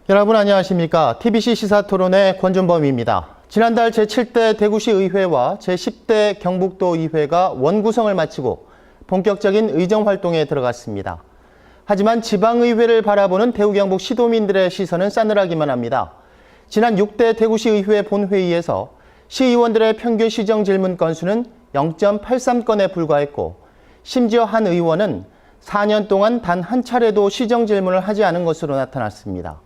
여러분 안녕하십니까? TBC 시사토론의 권준범입니다. 지난달 제7대 대구시 의회와 제10대 경북도 의회가 원구성을 마치고 본격적인 의정활동에 들어갔습니다. 하지만 지방의회를 바라보는 대구 경북 시도민들의 시선은 싸늘하기만 합니다. 지난 6대 대구시 의회 본회의에서 시의원들의 평균 시정 질문 건수는 0.83건에 불과했고, 심지어 한 의원은 4년 동안 단 한 차례도 시정 질문을 하지 않은 것으로 나타났습니다.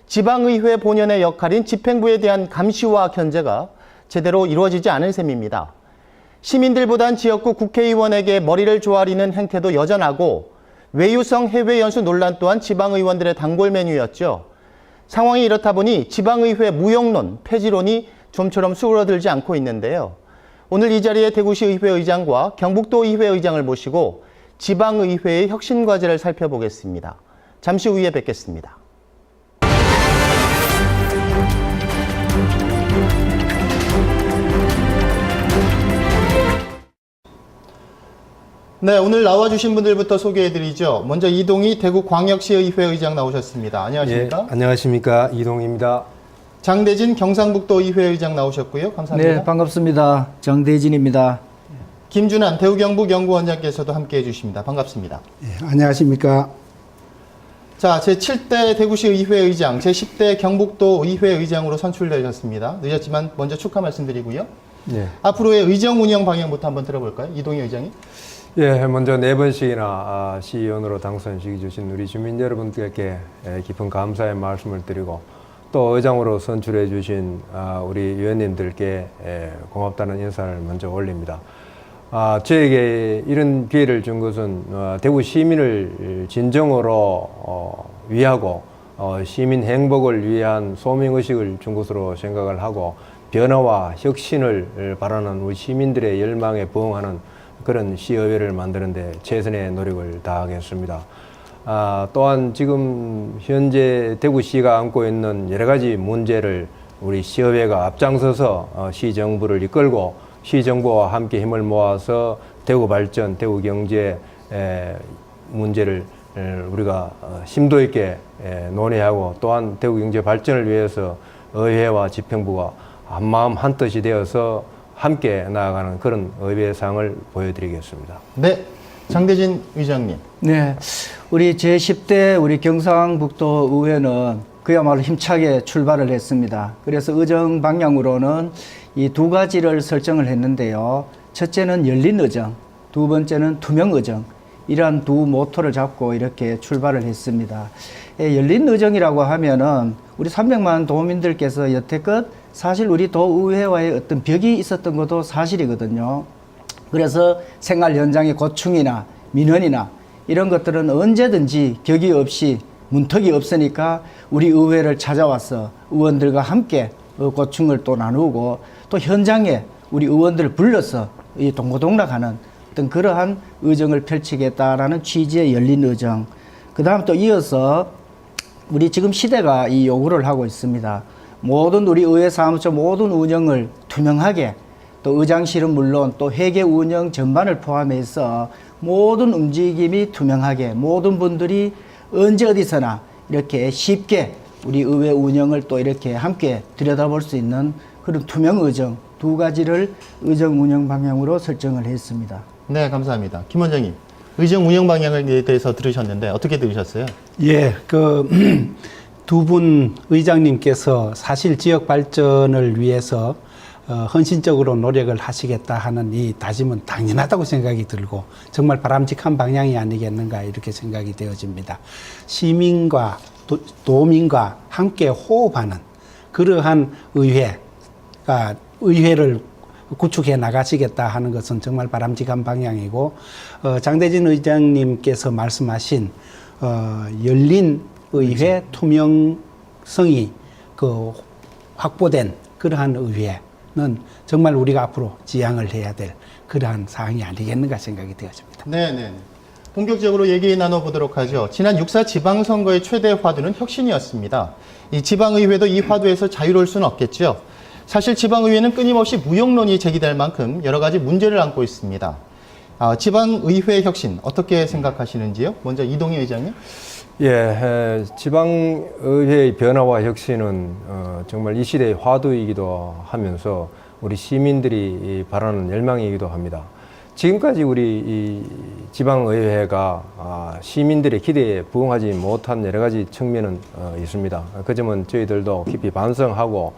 지방의회 본연의 역할인 집행부에 대한 감시와 견제가 제대로 이루어지지 않은 셈입니다. 시민들보단 지역구 국회의원에게 머리를 조아리는 행태도 여전하고, 외유성 해외 연수 논란 또한 지방의원들의 단골 메뉴였죠. 상황이 이렇다 보니 지방의회 무용론, 폐지론이 좀처럼 수그러들지 않고 있는데요. 오늘 이 자리에 대구시 의회 의장과 경북도 의회 의장을 모시고 지방의회의 혁신 과제를 살펴보겠습니다. 잠시 후에 뵙겠습니다. 네, 오늘 나와주신 분들부터 소개해드리죠. 먼저 이동희 대구광역시의회 의장 나오셨습니다. 안녕하십니까? 예, 안녕하십니까? 이동희입니다. 장대진 경상북도 의회 의장 나오셨고요. 감사합니다. 네, 반갑습니다. 장대진입니다. 김준환 대구경북연구원장께서도 함께해 주십니다. 반갑습니다. 예, 안녕하십니까? 자, 제7대 대구시 의회 의장, 제10대 경북도 의회 의장으로 선출되셨습니다. 늦었지만 먼저 축하 말씀드리고요. 예. 앞으로의 의정 운영 방향부터 한번 들어볼까요? 이동희 의장님. 예, 먼저 4번씩이나 시의원으로 당선시켜 주신 우리 주민 여러분들께 깊은 감사의 말씀을 드리고, 또 의장으로 선출해 주신 우리 위원님들께 고맙다는 인사를 먼저 올립니다. 저에게 이런 기회를 준 것은 대구 시민을 진정으로 위하고 시민 행복을 위한 소명의식을 준 것으로 생각을 하고, 변화와 혁신을 바라는 우리 시민들의 열망에 부응하는 그런 시의회를 만드는 데 최선의 노력을 다하겠습니다. 또한 지금 현재 대구시가 안고 있는 여러 가지 문제를 우리 시의회가 앞장서서 시정부를 이끌고 시정부와 함께 힘을 모아서 대구 발전, 대구 경제 문제를 우리가 심도 있게 논의하고, 또한 대구 경제 발전을 위해서 의회와 집행부가 한마음 한뜻이 되어서 함께 나아가는 그런 의회상을 보여드리겠습니다. 네, 장대진 의장님. 네, 우리 제10대 우리 경상북도 의회는 그야말로 힘차게 출발을 했습니다. 그래서 의정 방향으로는 이 두 가지를 설정을 했는데요. 첫째는 열린 의정, 두 번째는 투명 의정. 이러한 두 모토를 잡고 이렇게 출발을 했습니다. 열린 의정이라고 하면은 우리 300만 도민들께서 여태껏 사실 우리 도의회와의 어떤 벽이 있었던 것도 사실이거든요. 그래서 생활 현장의 고충이나 민원이나 이런 것들은 언제든지 격이 없이 문턱이 없으니까 우리 의회를 찾아와서 의원들과 함께 고충을 또 나누고, 또 현장에 우리 의원들을 불러서 이 동고동락하는 어떤 그러한 의정을 펼치겠다라는 취지의 열린 의정. 그 다음 또 이어서 우리 지금 시대가 이 요구를 하고 있습니다. 모든 우리 의회 사무처 모든 운영을 투명하게, 또 의장실은 물론 또 회계 운영 전반을 포함해서 모든 움직임이 투명하게, 모든 분들이 언제 어디서나 이렇게 쉽게 우리 의회 운영을 또 이렇게 함께 들여다볼 수 있는 그런 투명 의정, 두 가지를 의정 운영 방향으로 설정을 했습니다. 네, 감사합니다. 김 원장님, 의정 운영 방향에 대해서 들으셨는데 어떻게 들으셨어요? 예, 두 분 의장님께서 사실 지역 발전을 위해서 헌신적으로 노력을 하시겠다 하는 이 다짐은 당연하다고 생각이 들고, 정말 바람직한 방향이 아니겠는가 이렇게 생각이 되어집니다. 시민과 도민과 함께 호흡하는 그러한 의회를 구축해 나가시겠다 하는 것은 정말 바람직한 방향이고, 장대진 의장님께서 말씀하신 열린 의회 투명성이 확보된 그러한 의회는 정말 우리가 앞으로 지향을 해야 될 그러한 사항이 아니겠는가 생각이 되어집니다. 네. 본격적으로 얘기 나눠보도록 하죠. 지난 6.4 지방선거의 최대 화두는 혁신이었습니다. 이 지방의회도 이 화두에서 자유로울 수는 없겠죠. 사실 지방의회는 끊임없이 무용론이 제기될 만큼 여러 가지 문제를 안고 있습니다. 지방의회 혁신 어떻게 생각하시는지요? 먼저 이동희 의장님. 지방의회의 변화와 혁신은 정말 이 시대의 화두이기도 하면서 우리 시민들이 바라는 열망이기도 합니다. 지금까지 우리 이 지방의회가 시민들의 기대에 부응하지 못한 여러 가지 측면은 있습니다. 그 점은 저희들도 깊이 반성하고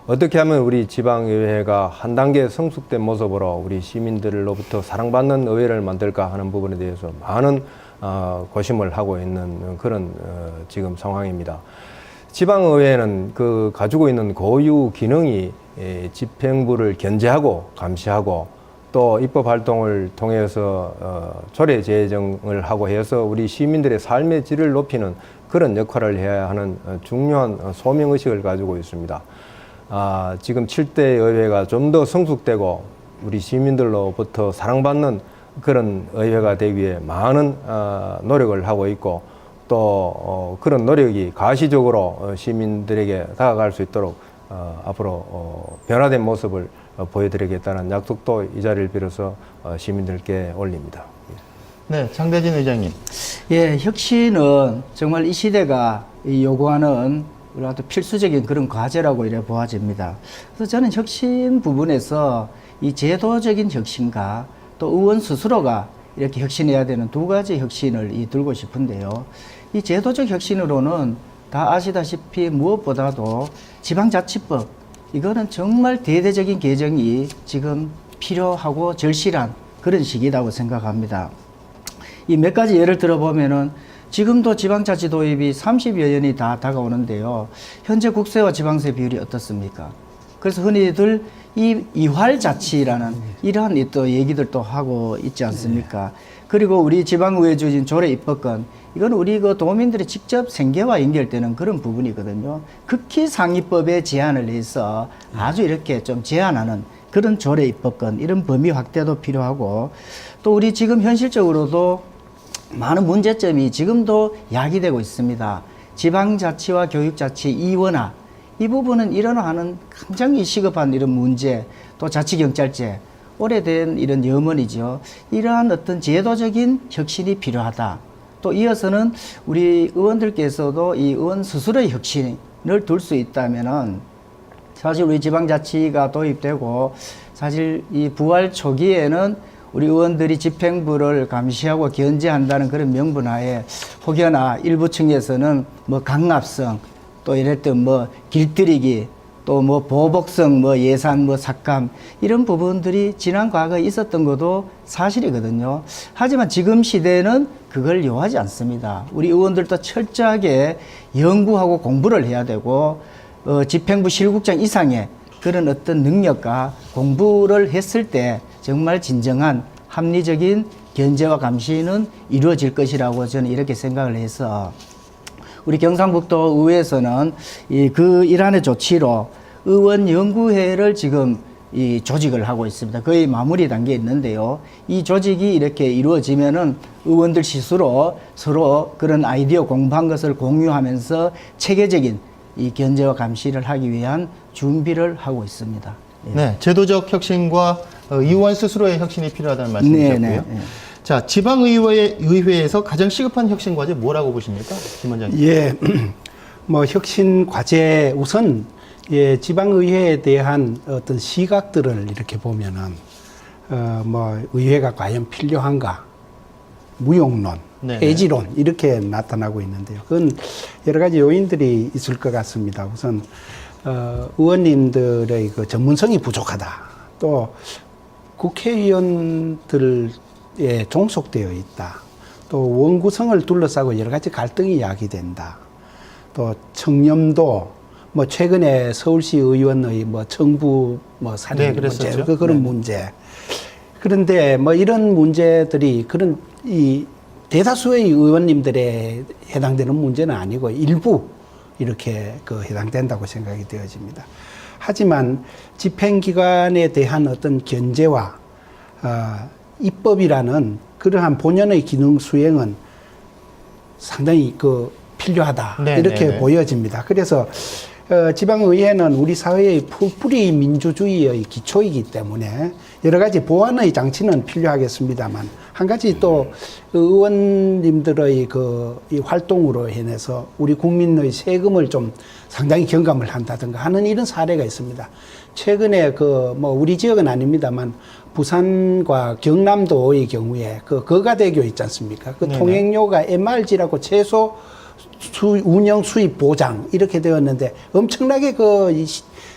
어떻게 하면 우리 지방의회가 한 단계 성숙된 모습으로 우리 시민들로부터 사랑받는 의회를 만들까 하는 부분에 대해서 많은 고심을 하고 있는 그런 지금 상황입니다. 지방의회는 그 가지고 있는 고유 기능이 집행부를 견제하고 감시하고 또 입법 활동을 통해서 조례 제정을 하고 해서 우리 시민들의 삶의 질을 높이는 그런 역할을 해야 하는 중요한 소명의식을 가지고 있습니다. 지금 7대 의회가 좀 더 성숙되고 우리 시민들로부터 사랑받는 그런 의회가 되기 위해 많은 노력을 하고 있고 또 그런 노력이 가시적으로 시민들에게 다가갈 수 있도록 앞으로 변화된 모습을 보여드리겠다는 약속도 이 자리를 빌어서 시민들께 올립니다. 네, 장대진 의장님. 예, 혁신은 정말 이 시대가 요구하는 우리한테 필수적인 그런 과제라고 이래 보아집니다. 그래서 저는 혁신 부분에서 이 제도적인 혁신과 또 의원 스스로가 이렇게 혁신해야 되는 두 가지 혁신을 들고 싶은데요. 이 제도적 혁신으로는 다 아시다시피 무엇보다도 지방자치법, 이거는 정말 대대적인 개정이 지금 필요하고 절실한 그런 시기라고 생각합니다. 이 몇 가지 예를 들어보면은 지금도 지방자치 도입이 30여 년이 다 다가오는데요. 현재 국세와 지방세 비율이 어떻습니까? 그래서 흔히들 이 이활자치라는 이러한 또 얘기들도 하고 있지 않습니까? 그리고 우리 지방의회 주진 조례 입법권, 이건 우리 그 도민들이 직접 생계와 연결되는 그런 부분이거든요. 극히 상위법에 제한을 해서 아주 이렇게 좀 제한하는 그런 조례 입법권, 이런 범위 확대도 필요하고, 또 우리 지금 현실적으로도 많은 문제점이 지금도 야기되고 있습니다. 지방자치와 교육자치 이원화, 이 부분은 일어나는 굉장히 시급한 이런 문제, 또 자치경찰제, 오래된 이런 염원이죠. 이러한 어떤 제도적인 혁신이 필요하다. 또 이어서는 우리 의원들께서도 이 의원 스스로의 혁신을 둘 수 있다면은 사실 우리 지방자치가 도입되고 사실 이 부활 초기에는 우리 의원들이 집행부를 감시하고 견제한다는 그런 명분하에 혹여나 일부 층에서는 뭐 강압성, 또 이랬던 뭐 길들이기, 또 뭐 보복성, 뭐 예산, 뭐 삭감, 이런 부분들이 지난 과거에 있었던 것도 사실이거든요. 하지만 지금 시대는 그걸 요하지 않습니다. 우리 의원들도 철저하게 연구하고 공부를 해야 되고, 집행부 실국장 이상의 그런 어떤 능력과 공부를 했을 때 정말 진정한 합리적인 견제와 감시는 이루어질 것이라고 저는 이렇게 생각을 해서, 우리 경상북도 의회에서는 그 일환의 조치로 의원연구회를 지금 조직을 하고 있습니다. 거의 마무리 단계에 있는데요. 이 조직이 이렇게 이루어지면은 의원들 스스로 서로 그런 아이디어 공부한 것을 공유하면서 체계적인 이 견제와 감시를 하기 위한 준비를 하고 있습니다. 예. 네, 제도적 혁신과 의원 스스로의 혁신이 필요하다는 말씀이셨고요. 네. 자, 지방의회에서 가장 시급한 혁신 과제 뭐라고 보십니까, 김 원장님? 예, 뭐 혁신 과제 우선 지방의회에 대한 어떤 시각들을 이렇게 보면은 뭐 의회가 과연 필요한가, 무용론, 네네. 애지론 이렇게 나타나고 있는데요. 그건 여러 가지 요인들이 있을 것 같습니다. 우선 의원님들의 그 전문성이 부족하다. 또 국회의원들에 종속되어 있다. 또 원구성을 둘러싸고 여러 가지 갈등이 야기된다. 또 청렴도, 뭐 최근에 서울시 의원의 뭐 청부 뭐 살인 문제, 그런 문제. 그런데 뭐 이런 문제들이 그런 이 대다수의 의원님들에 해당되는 문제는 아니고 일부 이렇게 해당된다고 생각이 되어집니다. 하지만 집행기관에 대한 어떤 견제와 입법이라는 그러한 본연의 기능 수행은 상당히 필요하다. 네, 이렇게 네, 네. 보여집니다. 그래서 지방의회는 우리 사회의 풀뿌리 민주주의의 기초이기 때문에 여러 가지 보완의 장치는 필요하겠습니다만 한 가지 또 의원님들의 이 활동으로 인해서 우리 국민의 세금을 좀 상당히 경감을 한다든가 하는 이런 사례가 있습니다. 최근에 우리 지역은 아닙니다만 부산과 경남도의 경우에 거가대교 있지 않습니까? 그 네네. 통행료가 MRG라고 최소 운영 수입 보장 이렇게 되었는데 엄청나게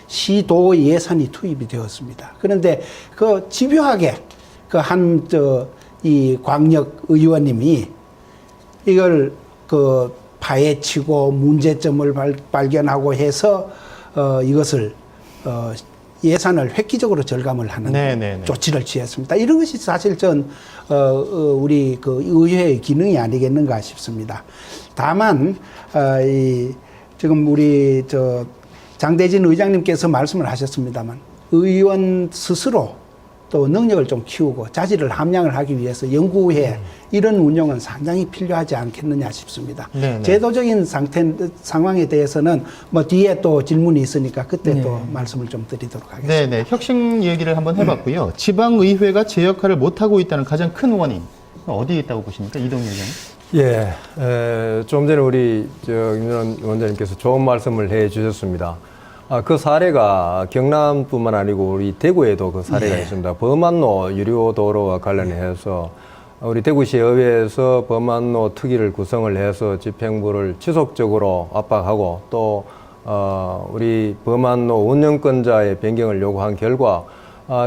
시도 예산이 투입이 되었습니다. 그런데 집요하게 이 광역 의원님이 이걸 파헤치고 문제점을 발견하고 해서 이것을 예산을 획기적으로 절감을 하는 네네네. 조치를 취했습니다. 이런 것이 사실 우리 의회의 기능이 아니겠는가 싶습니다. 다만 지금 우리 장대진 의장님께서 말씀을 하셨습니다만 의원 스스로 또 능력을 좀 키우고 자질을 함양을 하기 위해서 연구회 이런 운영은 상당히 필요하지 않겠느냐 싶습니다. 네네. 제도적인 상황에 대해서는 뒤에 또 질문이 있으니까 그때 또 말씀을 좀 드리도록 하겠습니다. 네네. 혁신 얘기를 한번 해봤고요. 지방의회가 제 역할을 못하고 있다는 가장 큰 원인 어디에 있다고 보십니까? 이동희 의장님. 예, 좀 전에 우리 김준환 원장님께서 좋은 말씀을 해 주셨습니다. 그 사례가 경남뿐만 아니고 우리 대구에도 그 사례가 있습니다. 범안로 유료도로와 관련해서 우리 대구시 의회에서 범안로 특위를 구성을 해서 집행부를 지속적으로 압박하고 또 우리 범안로 운영권자의 변경을 요구한 결과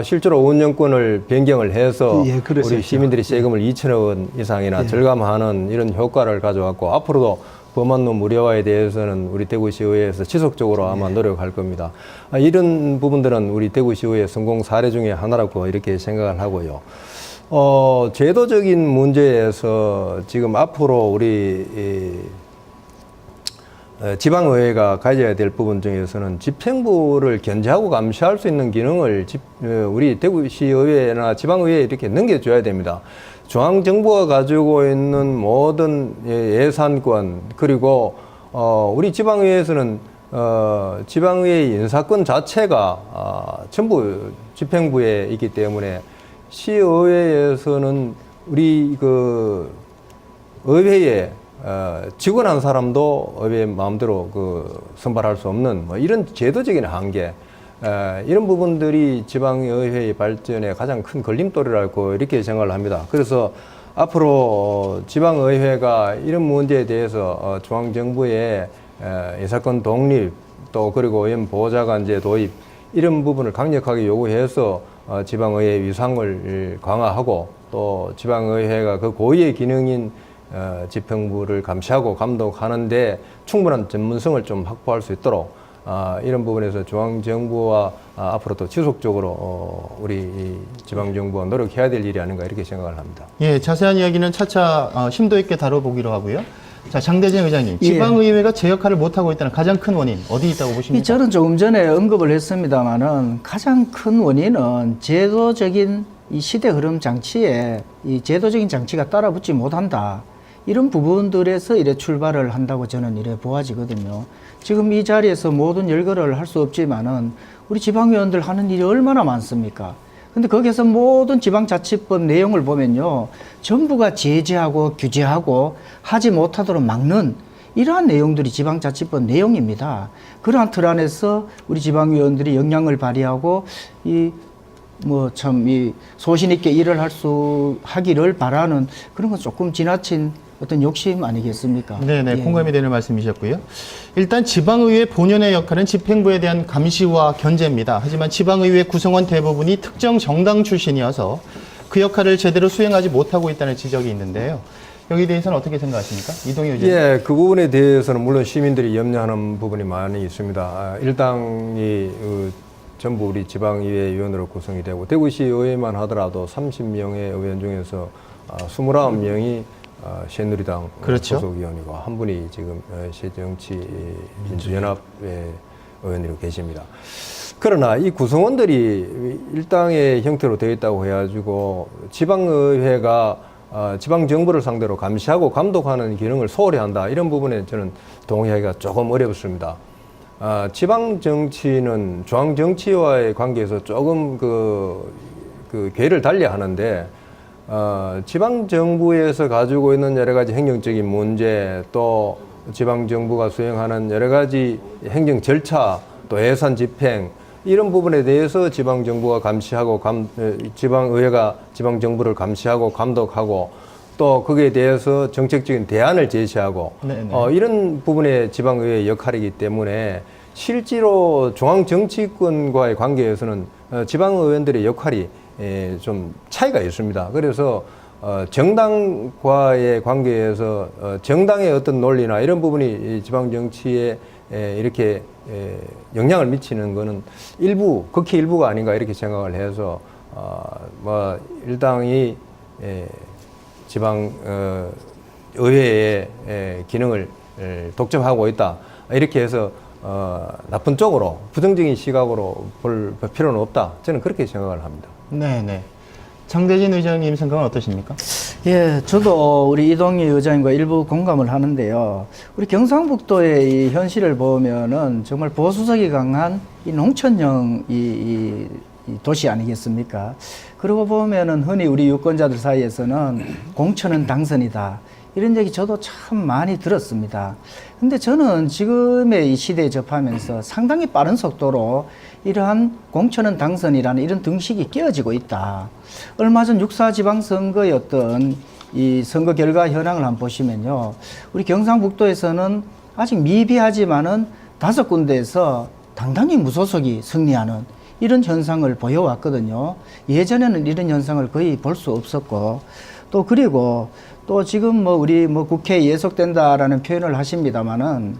실제로 운영권을 변경을 해서 그랬었죠. 우리 시민들이 세금을 2천억 원 이상이나 절감하는 이런 효과를 가져왔고 앞으로도 범안로 무료화에 대해서는 우리 대구시의회에서 지속적으로 아마 노력할 겁니다. 이런 부분들은 우리 대구시의회 성공 사례 중에 하나라고 이렇게 생각을 하고요. 제도적인 문제에서 지금 앞으로 우리 지방의회가 가져야 될 부분 중에서는 집행부를 견제하고 감시할 수 있는 기능을 우리 대구시의회나 지방의회에 이렇게 넘겨줘야 됩니다. 중앙정부가 가지고 있는 모든 예산권 그리고 우리 지방의회에서는 지방의회 인사권 자체가 전부 집행부에 있기 때문에 시의회에서는 우리 의회에 직원 한 사람도 의회 마음대로 선발할 수 없는 이런 제도적인 한계 이런 부분들이 지방의회의 발전에 가장 큰 걸림돌이라고 이렇게 생각을 합니다. 그래서 앞으로 지방의회가 이런 문제에 대해서 중앙정부의 인사권 독립 또 그리고 의원 보좌관제 도입 이런 부분을 강력하게 요구해서 지방의회 위상을 강화하고 또 지방의회가 그 고유의 기능인 집행부를 감시하고 감독하는데 충분한 전문성을 좀 확보할 수 있도록 이런 부분에서 중앙정부와 앞으로도 지속적으로 우리 지방정부가 노력해야 될 일이 아닌가 이렇게 생각을 합니다. 예, 자세한 이야기는 차차 심도 있게 다뤄보기로 하고요. 자, 장대진 의장님, 지방의회가 제 역할을 못하고 있다는 가장 큰 원인 어디 있다고 보십니까? 저는 조금 전에 언급을 했습니다마는 가장 큰 원인은 제도적인 이 시대 흐름 장치에 이 제도적인 장치가 따라붙지 못한다. 이런 부분들에서 이래 출발을 한다고 저는 이래 보아지거든요. 지금 이 자리에서 모든 열거를 할 수 없지만은 우리 지방의원들 하는 일이 얼마나 많습니까? 근데 거기에서 모든 지방자치법 내용을 보면요. 전부가 제재하고 규제하고 하지 못하도록 막는 이러한 내용들이 지방자치법 내용입니다. 그러한 틀 안에서 우리 지방의원들이 역량을 발휘하고 소신 있게 일을 하기를 바라는 그런 건 조금 지나친 어떤 욕심 아니겠습니까? 네네, 예. 공감이 되는 말씀이셨고요. 일단 지방의회 본연의 역할은 집행부에 대한 감시와 견제입니다. 하지만 지방의회 구성원 대부분이 특정 정당 출신이어서 그 역할을 제대로 수행하지 못하고 있다는 지적이 있는데요. 여기에 대해서는 어떻게 생각하십니까? 이동희 의장님. 예, 그 부분에 대해서는 물론 시민들이 염려하는 부분이 많이 있습니다. 일당이 전부 우리 지방의회 의원으로 구성이 되고 대구시 의회만 하더라도 30명의 의원 중에서 29명이 새누리당 그렇죠. 소속위원이고 한 분이 지금 새정치민주연합의 의원으로 계십니다. 그러나 이 구성원들이 일당의 형태로 되어 있다고 해가지고 지방의회가 지방정부를 상대로 감시하고 감독하는 기능을 소홀히 한다. 이런 부분에 저는 동의하기가 조금 어렵습니다. 지방 정치는 중앙 정치와의 관계에서 조금 그 궤를 달리 하는데, 지방 정부에서 가지고 있는 여러 가지 행정적인 문제, 또 지방 정부가 수행하는 여러 가지 행정 절차, 또 예산 집행, 이런 부분에 대해서 지방 정부가 감시하고 지방 의회가 지방 정부를 감시하고 감독하고, 또 거기에 대해서 정책적인 대안을 제시하고, 이런 부분에 지방의회의 역할이기 때문에 실제로 중앙 정치권과의 관계에서는 지방의원들의 역할이 좀 차이가 있습니다. 그래서 정당과의 관계에서 정당의 어떤 논리나 이런 부분이 지방 정치에 이렇게 영향을 미치는 거는 일부, 극히 일부가 아닌가 이렇게 생각을 해서 뭐 일당이 지방 의회의 기능을 독점하고 있다 이렇게 해서 나쁜 쪽으로 부정적인 시각으로 볼 필요는 없다, 저는 그렇게 생각을 합니다. 네네. 장대진 의장님 생각은 어떠십니까? 예, 저도 우리 이동희 의장님과 일부 공감을 하는데요. 우리 경상북도의 이 현실을 보면은 정말 보수적이 강한 이 농촌형 이 도시 아니겠습니까? 그러고 보면은 흔히 우리 유권자들 사이에서는 공천은 당선이다, 이런 얘기 저도 참 많이 들었습니다. 근데 저는 지금의 이 시대에 접하면서 상당히 빠른 속도로 이러한 공천은 당선이라는 이런 등식이 깨어지고 있다. 얼마 전 6.4 지방선거의 어떤 이 선거 결과 현황을 한번 보시면요. 우리 경상북도에서는 아직 미비하지만은 5군데에서 당당히 무소속이 승리하는 이런 현상을 보여왔거든요. 예전에는 이런 현상을 거의 볼 수 없었고, 또 그리고 또 지금 뭐 우리 뭐 국회에 예속된다라는 표현을 하십니다만은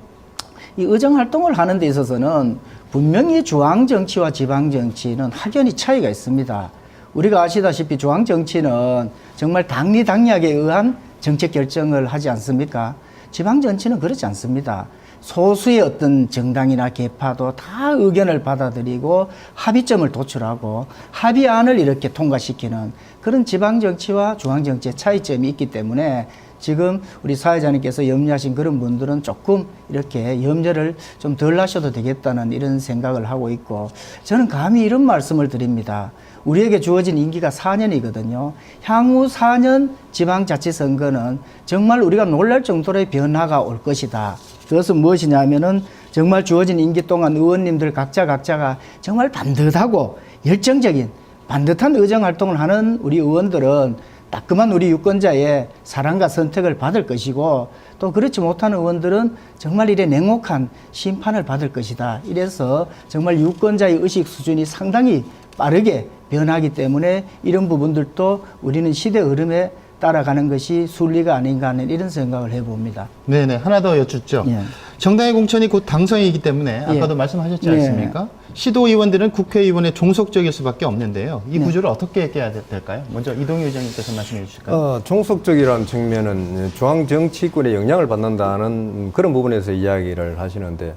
이 의정 활동을 하는 데 있어서는 분명히 중앙 정치와 지방 정치는 확연히 차이가 있습니다. 우리가 아시다시피 중앙 정치는 정말 당리당략에 의한 정책 결정을 하지 않습니까? 지방 정치는 그렇지 않습니다. 소수의 어떤 정당이나 계파도 다 의견을 받아들이고 합의점을 도출하고 합의안을 이렇게 통과시키는 그런 지방 정치와 중앙 정치의 차이점이 있기 때문에 지금 우리 사회자님께서 염려하신 그런 분들은 조금 이렇게 염려를 좀 덜 하셔도 되겠다는 이런 생각을 하고 있고, 저는 감히 이런 말씀을 드립니다. 우리에게 주어진 임기가 4년이거든요. 향후 4년 지방자치선거는 정말 우리가 놀랄 정도의 변화가 올 것이다. 그것은 무엇이냐면은 정말 주어진 임기 동안 의원님들 각자가 정말 반듯하고 열정적인 반듯한 의정 활동을 하는 우리 의원들은 따끔한 우리 유권자의 사랑과 선택을 받을 것이고, 또 그렇지 못한 의원들은 정말 이래 냉혹한 심판을 받을 것이다. 이래서 정말 유권자의 의식 수준이 상당히 빠르게 변하기 때문에 이런 부분들도 우리는 시대 흐름에 따라가는 것이 순리가 아닌가 하는 이런 생각을 해봅니다. 네네. 하나 더 여쭙죠. 예. 정당의 공천이 곧 당선이기 때문에 아까도 예. 말씀하셨지 예. 않습니까? 시도의원들은 국회의원의 종속적일 수밖에 없는데요. 이 구조를 어떻게 깨야 될까요? 먼저 이동희 의장님께서 말씀해 주실까요? 종속적이라는 측면은 중앙 정치권에 영향을 받는다는 그런 부분에서 이야기를 하시는데,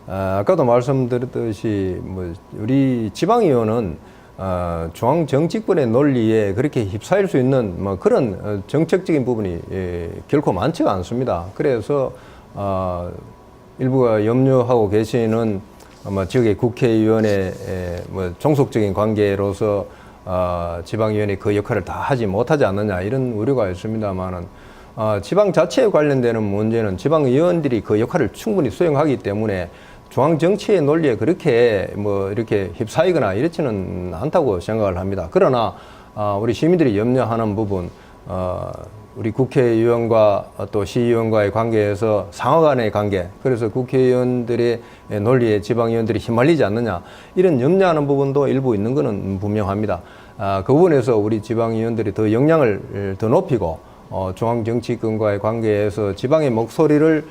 아까도 말씀드렸듯이 뭐 우리 지방의원은 중앙 정치권의 논리에 그렇게 휩싸일 수 있는 뭐 그런 정책적인 부분이 결코 많지가 않습니다. 그래서 일부가 염려하고 계시는 아마 지역의 국회의원의 뭐 종속적인 관계로서 지방의원이 그 역할을 다 하지 못하지 않느냐 이런 우려가 있습니다만은 지방 자체에 관련되는 문제는 지방의원들이 그 역할을 충분히 수행하기 때문에 중앙 정치의 논리에 그렇게 뭐 이렇게 휩싸이거나 이렇지는 않다고 생각을 합니다. 그러나 우리 시민들이 염려하는 부분, 우리 국회의원과 또 시의원과의 관계에서 상하 간의 관계, 그래서 국회의원들의 논리에 지방의원들이 휘말리지 않느냐 이런 염려하는 부분도 일부 있는 것은 분명합니다. 그 부분에서 우리 지방의원들이 더 역량을 더 높이고 중앙 정치권과의 관계에서 지방의 목소리를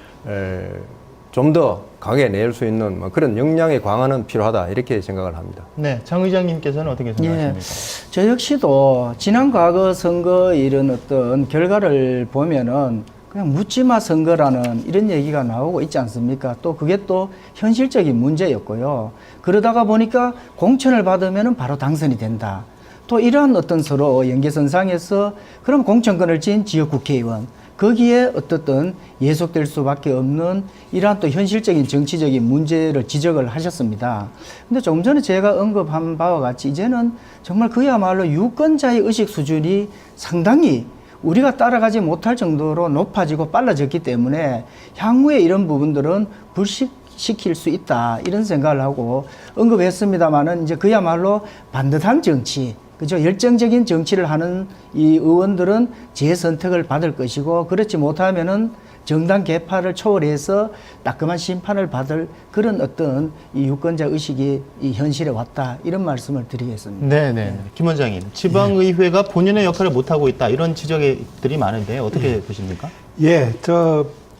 좀 더 강하게 낼 수 있는 그런 역량의 강화는 필요하다 이렇게 생각을 합니다. 네, 장 의장님께서는 어떻게 생각하십니까? 예, 저 역시도 지난 과거 선거 이런 어떤 결과를 보면은 그냥 묻지마 선거라는 이런 얘기가 나오고 있지 않습니까? 또 그게 또 현실적인 문제였고요. 그러다가 보니까 공천을 받으면은 바로 당선이 된다. 또 이러한 어떤 서로 연계선상에서 그럼 공천권을 쥔 지역 국회의원, 거기에 어떻든 예속될 수밖에 없는 이러한 또 현실적인 정치적인 문제를 지적을 하셨습니다. 근데 조금 전에 제가 언급한 바와 같이 이제는 정말 그야말로 유권자의 의식 수준이 상당히 우리가 따라가지 못할 정도로 높아지고 빨라졌기 때문에 향후에 이런 부분들은 불식시킬 수 있다 이런 생각을 하고 언급했습니다만은 이제 그야말로 반듯한 정치, 그죠? 열정적인 정치를 하는 이 의원들은 재선택을 받을 것이고 그렇지 못하면은 정당 계파를 초월해서 따끔한 심판을 받을 그런 어떤 이 유권자 의식이 이 현실에 왔다 이런 말씀을 드리겠습니다. 네네. 김 원장님, 지방의회가 본연의 역할을 못하고 있다 이런 지적들이 많은데 어떻게 보십니까? 예,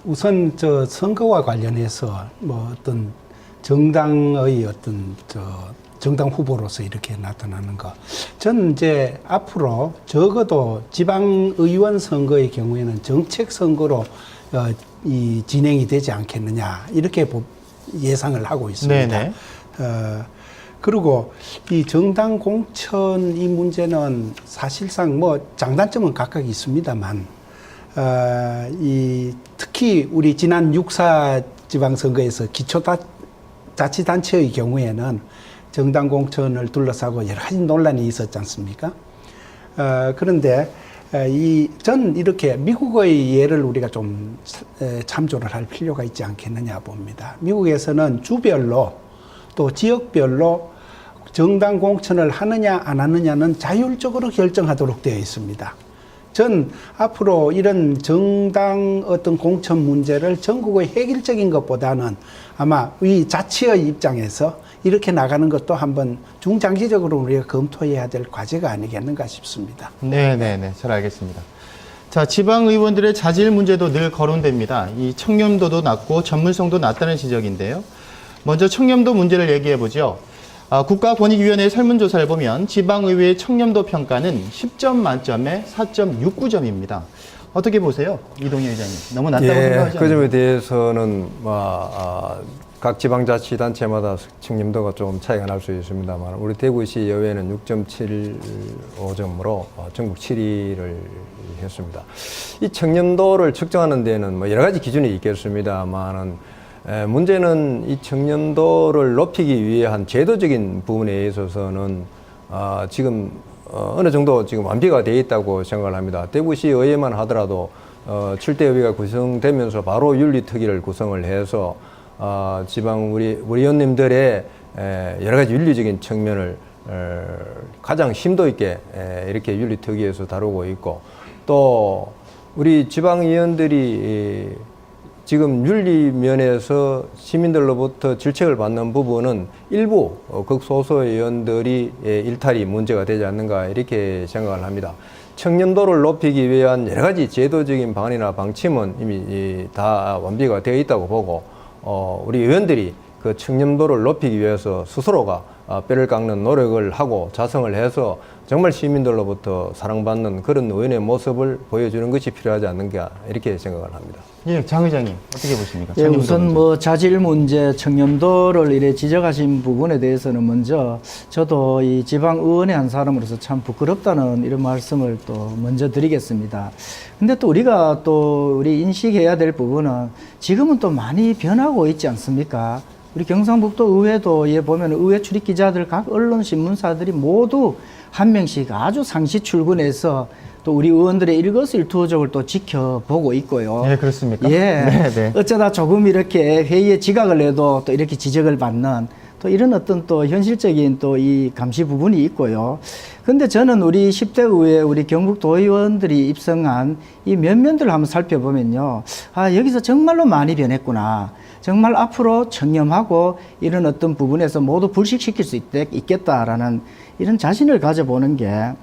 우선 선거와 관련해서 뭐 어떤 정당의 어떤 정당 후보로서 이렇게 나타나는 거. 저는 이제 앞으로 적어도 지방의원 선거의 경우에는 정책 선거로 이 진행이 되지 않겠느냐 이렇게 예상을 하고 있습니다. 네네. 그리고 이 정당 공천 이 문제는 사실상 뭐 장단점은 각각 있습니다만 특히 우리 지난 6.4 지방선거에서 기초자치단체의 경우에는 정당 공천을 둘러싸고 여러 가지 논란이 있었지 않습니까? 그런데 전 이렇게 미국의 예를 우리가 좀 참조를 할 필요가 있지 않겠느냐 봅니다. 미국에서는 주별로 또 지역별로 정당 공천을 하느냐 안 하느냐는 자율적으로 결정하도록 되어 있습니다. 전 앞으로 이런 정당 어떤 공천 문제를 전국의 획일적인 것보다는 아마 이 자치의 입장에서 이렇게 나가는 것도 한번 중장기적으로 우리가 검토해야 될 과제가 아니겠는가 싶습니다. 네네네. 잘 알겠습니다. 자, 지방의원들의 자질 문제도 늘 거론됩니다. 이 청렴도도 낮고 전문성도 낮다는 지적인데요. 먼저 청렴도 문제를 얘기해 보죠. 국가권익위원회의 설문조사를 보면 지방의회의 청렴도 평가는 10점 만점에 4.69점입니다. 어떻게 보세요? 이동희 회장님. 너무 낮다고 생각하지 그 점에 않나요? 대해서는 각 지방자치단체마다 청렴도가 좀 차이가 날 수 있습니다만 우리 대구시 여회는 6.75점으로 전국 7위를 했습니다. 이 청렴도를 측정하는 데는 뭐 여러 가지 기준이 있겠습니다만은 문제는 이 청렴도를 높이기 위한 제도적인 부분에 있어서는 지금 어느 정도 지금 완비가 되어 있다고 생각을 합니다. 대구시 의회만 하더라도 7대 의회가 구성되면서 바로 윤리특위를 구성을 해서 지방 우리 의원님들의 여러 가지 윤리적인 측면을 가장 심도 있게 이렇게 윤리특위에서 다루고 있고 또 우리 지방의원들이 지금 윤리 면에서 시민들로부터 질책을 받는 부분은 일부 극소수 의원들이 일탈이 문제가 되지 않는가 이렇게 생각을 합니다. 청렴도를 높이기 위한 여러 가지 제도적인 방안이나 방침은 이미 다 완비가 되어 있다고 보고 우리 의원들이 그 청렴도를 높이기 위해서 스스로가 뼈를 깎는 노력을 하고 자성을 해서 정말 시민들로부터 사랑받는 그런 의원의 모습을 보여주는 것이 필요하지 않는가 이렇게 생각을 합니다. 예, 장 의장님 어떻게 보십니까? 예, 우선 뭐 자질 문제, 청렴도를 이래 지적하신 부분에 대해서는 먼저 저도 이 지방 의원의 한 사람으로서 참 부끄럽다는 이런 말씀을 또 먼저 드리겠습니다. 근데 또 우리가 또 우리 인식해야 될 부분은 지금은 또 많이 변하고 있지 않습니까? 우리 경상북도 의회도 예 보면 의회 출입 기자들 각 언론 신문사들이 모두 한 명씩 아주 상시 출근해서 또 우리 의원들의 일거수일투족을 또 지켜보고 있고요. 네, 그렇습니까? 예. 네. 어쩌다 조금 이렇게 회의에 지각을 해도 또 이렇게 지적을 받는 또 이런 어떤 또 현실적인 또 이 감시 부분이 있고요. 근데 저는 우리 10대 의회 우리 경북도의원들이 입성한 이 면면들을 한번 살펴보면요. 여기서 정말로 많이 변했구나. 정말 앞으로 청렴하고 이런 어떤 부분에서 모두 불식시킬 수 있겠다라는 이런 자신을 가져보는 게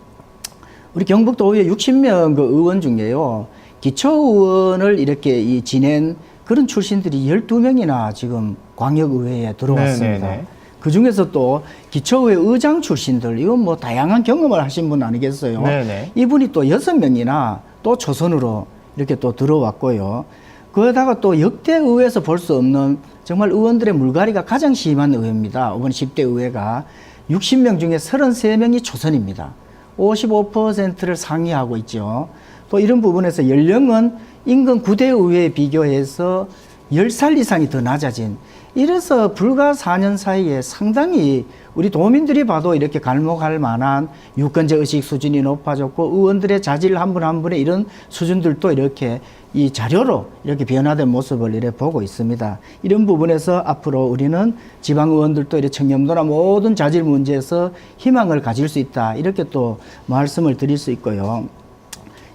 우리 경북도 의회 60명 그 의원 중에요. 기초의원을 이렇게 지낸 그런 출신들이 12명이나 지금 광역의회에 들어왔습니다. 네네네. 그 중에서 또 기초의회 의장 출신들, 이건 뭐 다양한 경험을 하신 분 아니겠어요? 네네. 이분이 또 6명이나 또 초선으로 이렇게 또 들어왔고요. 거기다가 또 역대 의회에서 볼 수 없는 정말 의원들의 물갈이가 가장 심한 의회입니다. 이번 10대 의회가 60명 중에 33명이 초선입니다. 55%를 상회하고 있죠. 또 이런 부분에서 연령은 인근 9대 의회에 비교해서 10살 이상이 더 낮아진, 이래서 불과 4년 사이에 상당히 우리 도민들이 봐도 이렇게 갈목할 만한 유권자 의식 수준이 높아졌고, 의원들의 자질 한 분 한 분의 이런 수준들도 이렇게 이 자료로 이렇게 변화된 모습을 이렇게 보고 있습니다. 이런 부분에서 앞으로 우리는 지방 의원들도 이렇게 청렴도나 모든 자질 문제에서 희망을 가질 수 있다, 이렇게 또 말씀을 드릴 수 있고요.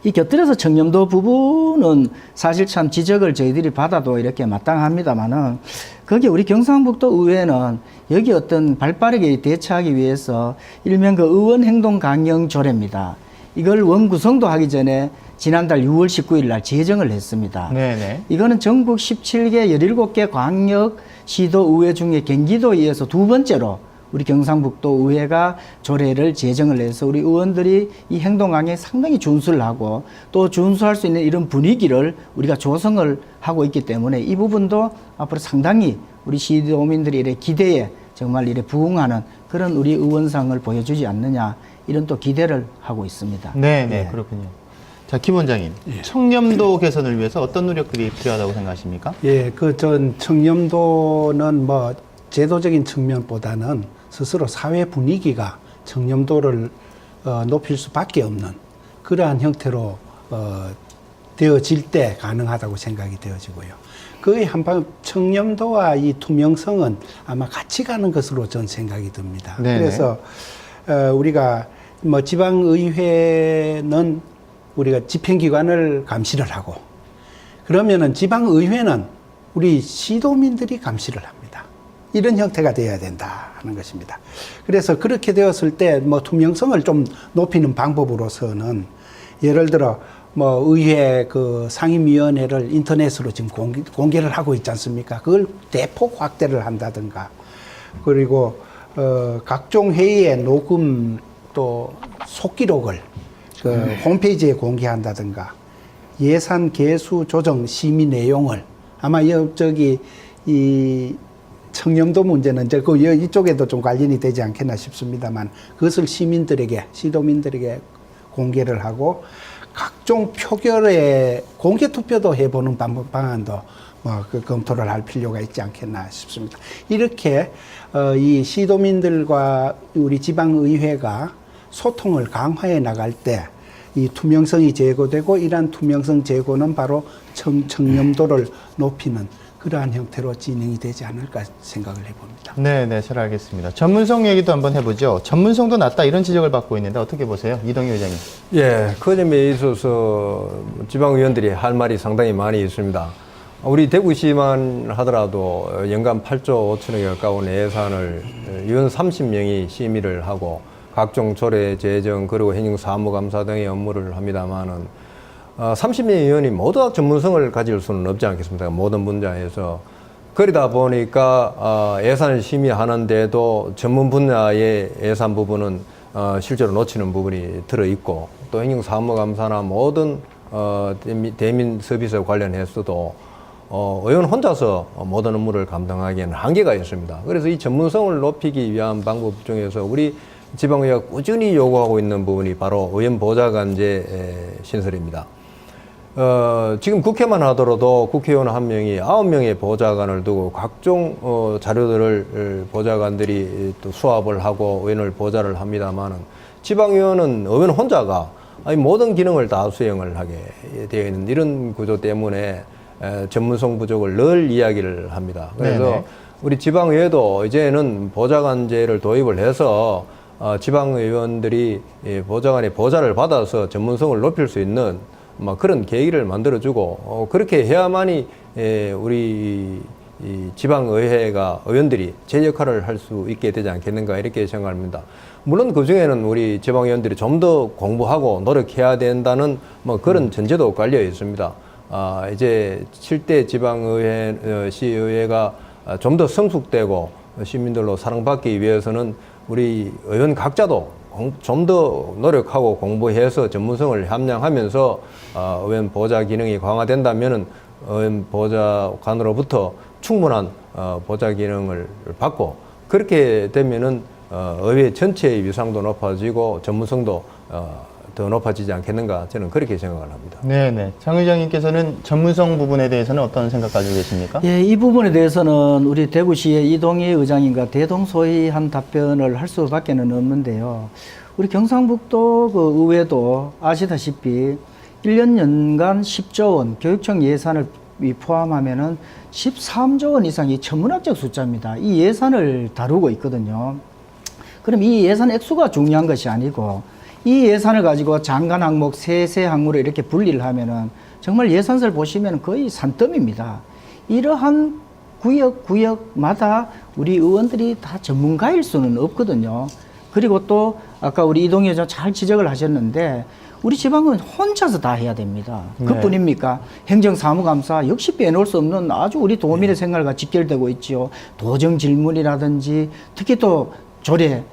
이 곁들여서 청렴도 부분은 사실 참 지적을 저희들이 받아도 이렇게 마땅합니다만은, 거기 우리 경상북도 의회는 여기 어떤 발빠르게 대처하기 위해서 일명 그 의원 행동 강령 조례입니다. 이걸 원구성도 하기 전에 지난달 6월 19일 날 제정을 했습니다. 네네. 이거는 전국 17개, 17개 광역 시도 의회 중에 경기도에 이어서 두 번째로 우리 경상북도 의회가 조례를 제정을 해서 우리 의원들이 이 행동강에 상당히 준수를 하고 또 준수할 수 있는 이런 분위기를 우리가 조성을 하고 있기 때문에 이 부분도 앞으로 상당히 우리 시도민들이 이래 기대에 정말 이래 부응하는 그런 우리 의원상을 보여주지 않느냐, 이런 또 기대를 하고 있습니다. 네네, 그렇군요. 자, 김 원장님, 청렴도 개선을 위해서 어떤 노력들이 필요하다고 생각하십니까? 예, 전 청렴도는 뭐 제도적인 측면보다는 스스로 사회 분위기가 청렴도를 높일 수밖에 없는 그러한 형태로 되어질 때 가능하다고 생각이 되어지고요. 그의 한방 청렴도와 이 투명성은 아마 같이 가는 것으로 전 생각이 듭니다. 네네. 그래서 우리가 뭐 지방의회는 우리가 집행기관을 감시를 하고, 그러면은 지방의회는 우리 시도민들이 감시를 합니다. 이런 형태가 되어야 된다 하는 것입니다. 그래서 그렇게 되었을 때 뭐 투명성을 좀 높이는 방법으로서는, 예를 들어 뭐 의회 그 상임위원회를 인터넷으로 지금 공개를 하고 있지 않습니까? 그걸 대폭 확대를 한다든가, 그리고 각종 회의의 녹음 또 속기록을 그 홈페이지에 공개한다든가, 예산 개수 조정 심의 내용을 아마 이 청렴도 문제는 이제 이쪽에도 좀 관련이 되지 않겠나 싶습니다만, 그것을 시도민들에게 공개를 하고, 각종 표결에 공개 투표도 해보는 방안도 검토를 할 필요가 있지 않겠나 싶습니다. 이렇게 이 시도민들과 우리 지방의회가 소통을 강화해 나갈 때 이 투명성이 제고되고, 이러한 투명성 제고는 바로 청렴도를 높이는 그러한 형태로 진행이 되지 않을까 생각을 해봅니다. 네네, 잘 알겠습니다. 전문성 얘기도 한번 해보죠. 전문성도 낮다, 이런 지적을 받고 있는데 어떻게 보세요? 이동희 회장님. 예, 그 점에 있어서 지방의원들이 할 말이 상당히 많이 있습니다. 우리 대구시만 하더라도 연간 8조 5천억에 가까운 예산을 의원 30명이 심의를 하고 각종 조례 제정 그리고 행정사무감사 등의 업무를 합니다만은 30명 의원이 모두 전문성을 가질 수는 없지 않겠습니까? 모든 분야에서. 그러다 보니까 예산을 심의하는데도 전문 분야의 예산 부분은 실제로 놓치는 부분이 들어있고, 또 행정사무감사나 모든 대민 서비스 관련해서도 의원 혼자서 모든 업무를 감당하기에는 한계가 있습니다. 그래서 이 전문성을 높이기 위한 방법 중에서 우리 지방의회가 꾸준히 요구하고 있는 부분이 바로 의원 보좌관제 신설입니다. 지금 국회만 하더라도 국회의원 한 명이 9명의 보좌관을 두고 각종 자료들을 보좌관들이 또 수합을 하고 의원을 보좌를 합니다만은, 지방의원은 의원 혼자가 모든 기능을 다 수행을 하게 되어 있는 이런 구조 때문에 전문성 부족을 늘 이야기를 합니다. 그래서 네네. 우리 지방의회도 이제는 보좌관제를 도입을 해서 지방의원들이 보좌관의 보좌를 받아서 전문성을 높일 수 있는 그런 계기를 만들어주고, 그렇게 해야만이 우리 이 지방의회가 의원들이 제 역할을 할 수 있게 되지 않겠는가, 이렇게 생각합니다. 물론 그 중에는 우리 지방의원들이 좀 더 공부하고 노력해야 된다는 그런 전제도 깔려 있습니다. 이제 7대 지방의회, 시의회가 좀 더 성숙되고 시민들로 사랑받기 위해서는 우리 의원 각자도 좀 더 노력하고 공부해서 전문성을 함양하면서 의원 보좌 기능이 강화된다면은 의원 보좌관으로부터 충분한 보좌 기능을 받고, 그렇게 되면은 의회 전체의 위상도 높아지고 전문성도 더 높아지지 않겠는가 저는 그렇게 생각을 합니다. 네네. 장 의장님께서는 전문성 부분에 대해서는 어떤 생각 가지고 계십니까? 예, 이 부분에 대해서는 우리 대구시의 이동희 의장님과 대동소이한 답변을 할 수밖에는 없는데요. 우리 경상북도 그 의회도 아시다시피 1년 연간 10조 원 교육청 예산을 포함하면은 13조 원 이상이 천문학적 숫자입니다. 이 예산을 다루고 있거든요. 그럼 이 예산 액수가 중요한 것이 아니고 이 예산을 가지고 장관 항목 세세 항목으로 이렇게 분리를 하면은 정말 예산서를 보시면 거의 산더미입니다. 이러한 구역마다 우리 의원들이 다 전문가일 수는 없거든요. 그리고 또 아까 우리 이동희 의장 잘 지적을 하셨는데 우리 지방은 혼자서 다 해야 됩니다. 그뿐입니까? 행정사무감사 역시 빼놓을 수 없는 아주 우리 도민의 생활과 직결되고 있지요. 도정 질문이라든지 특히 또 조례,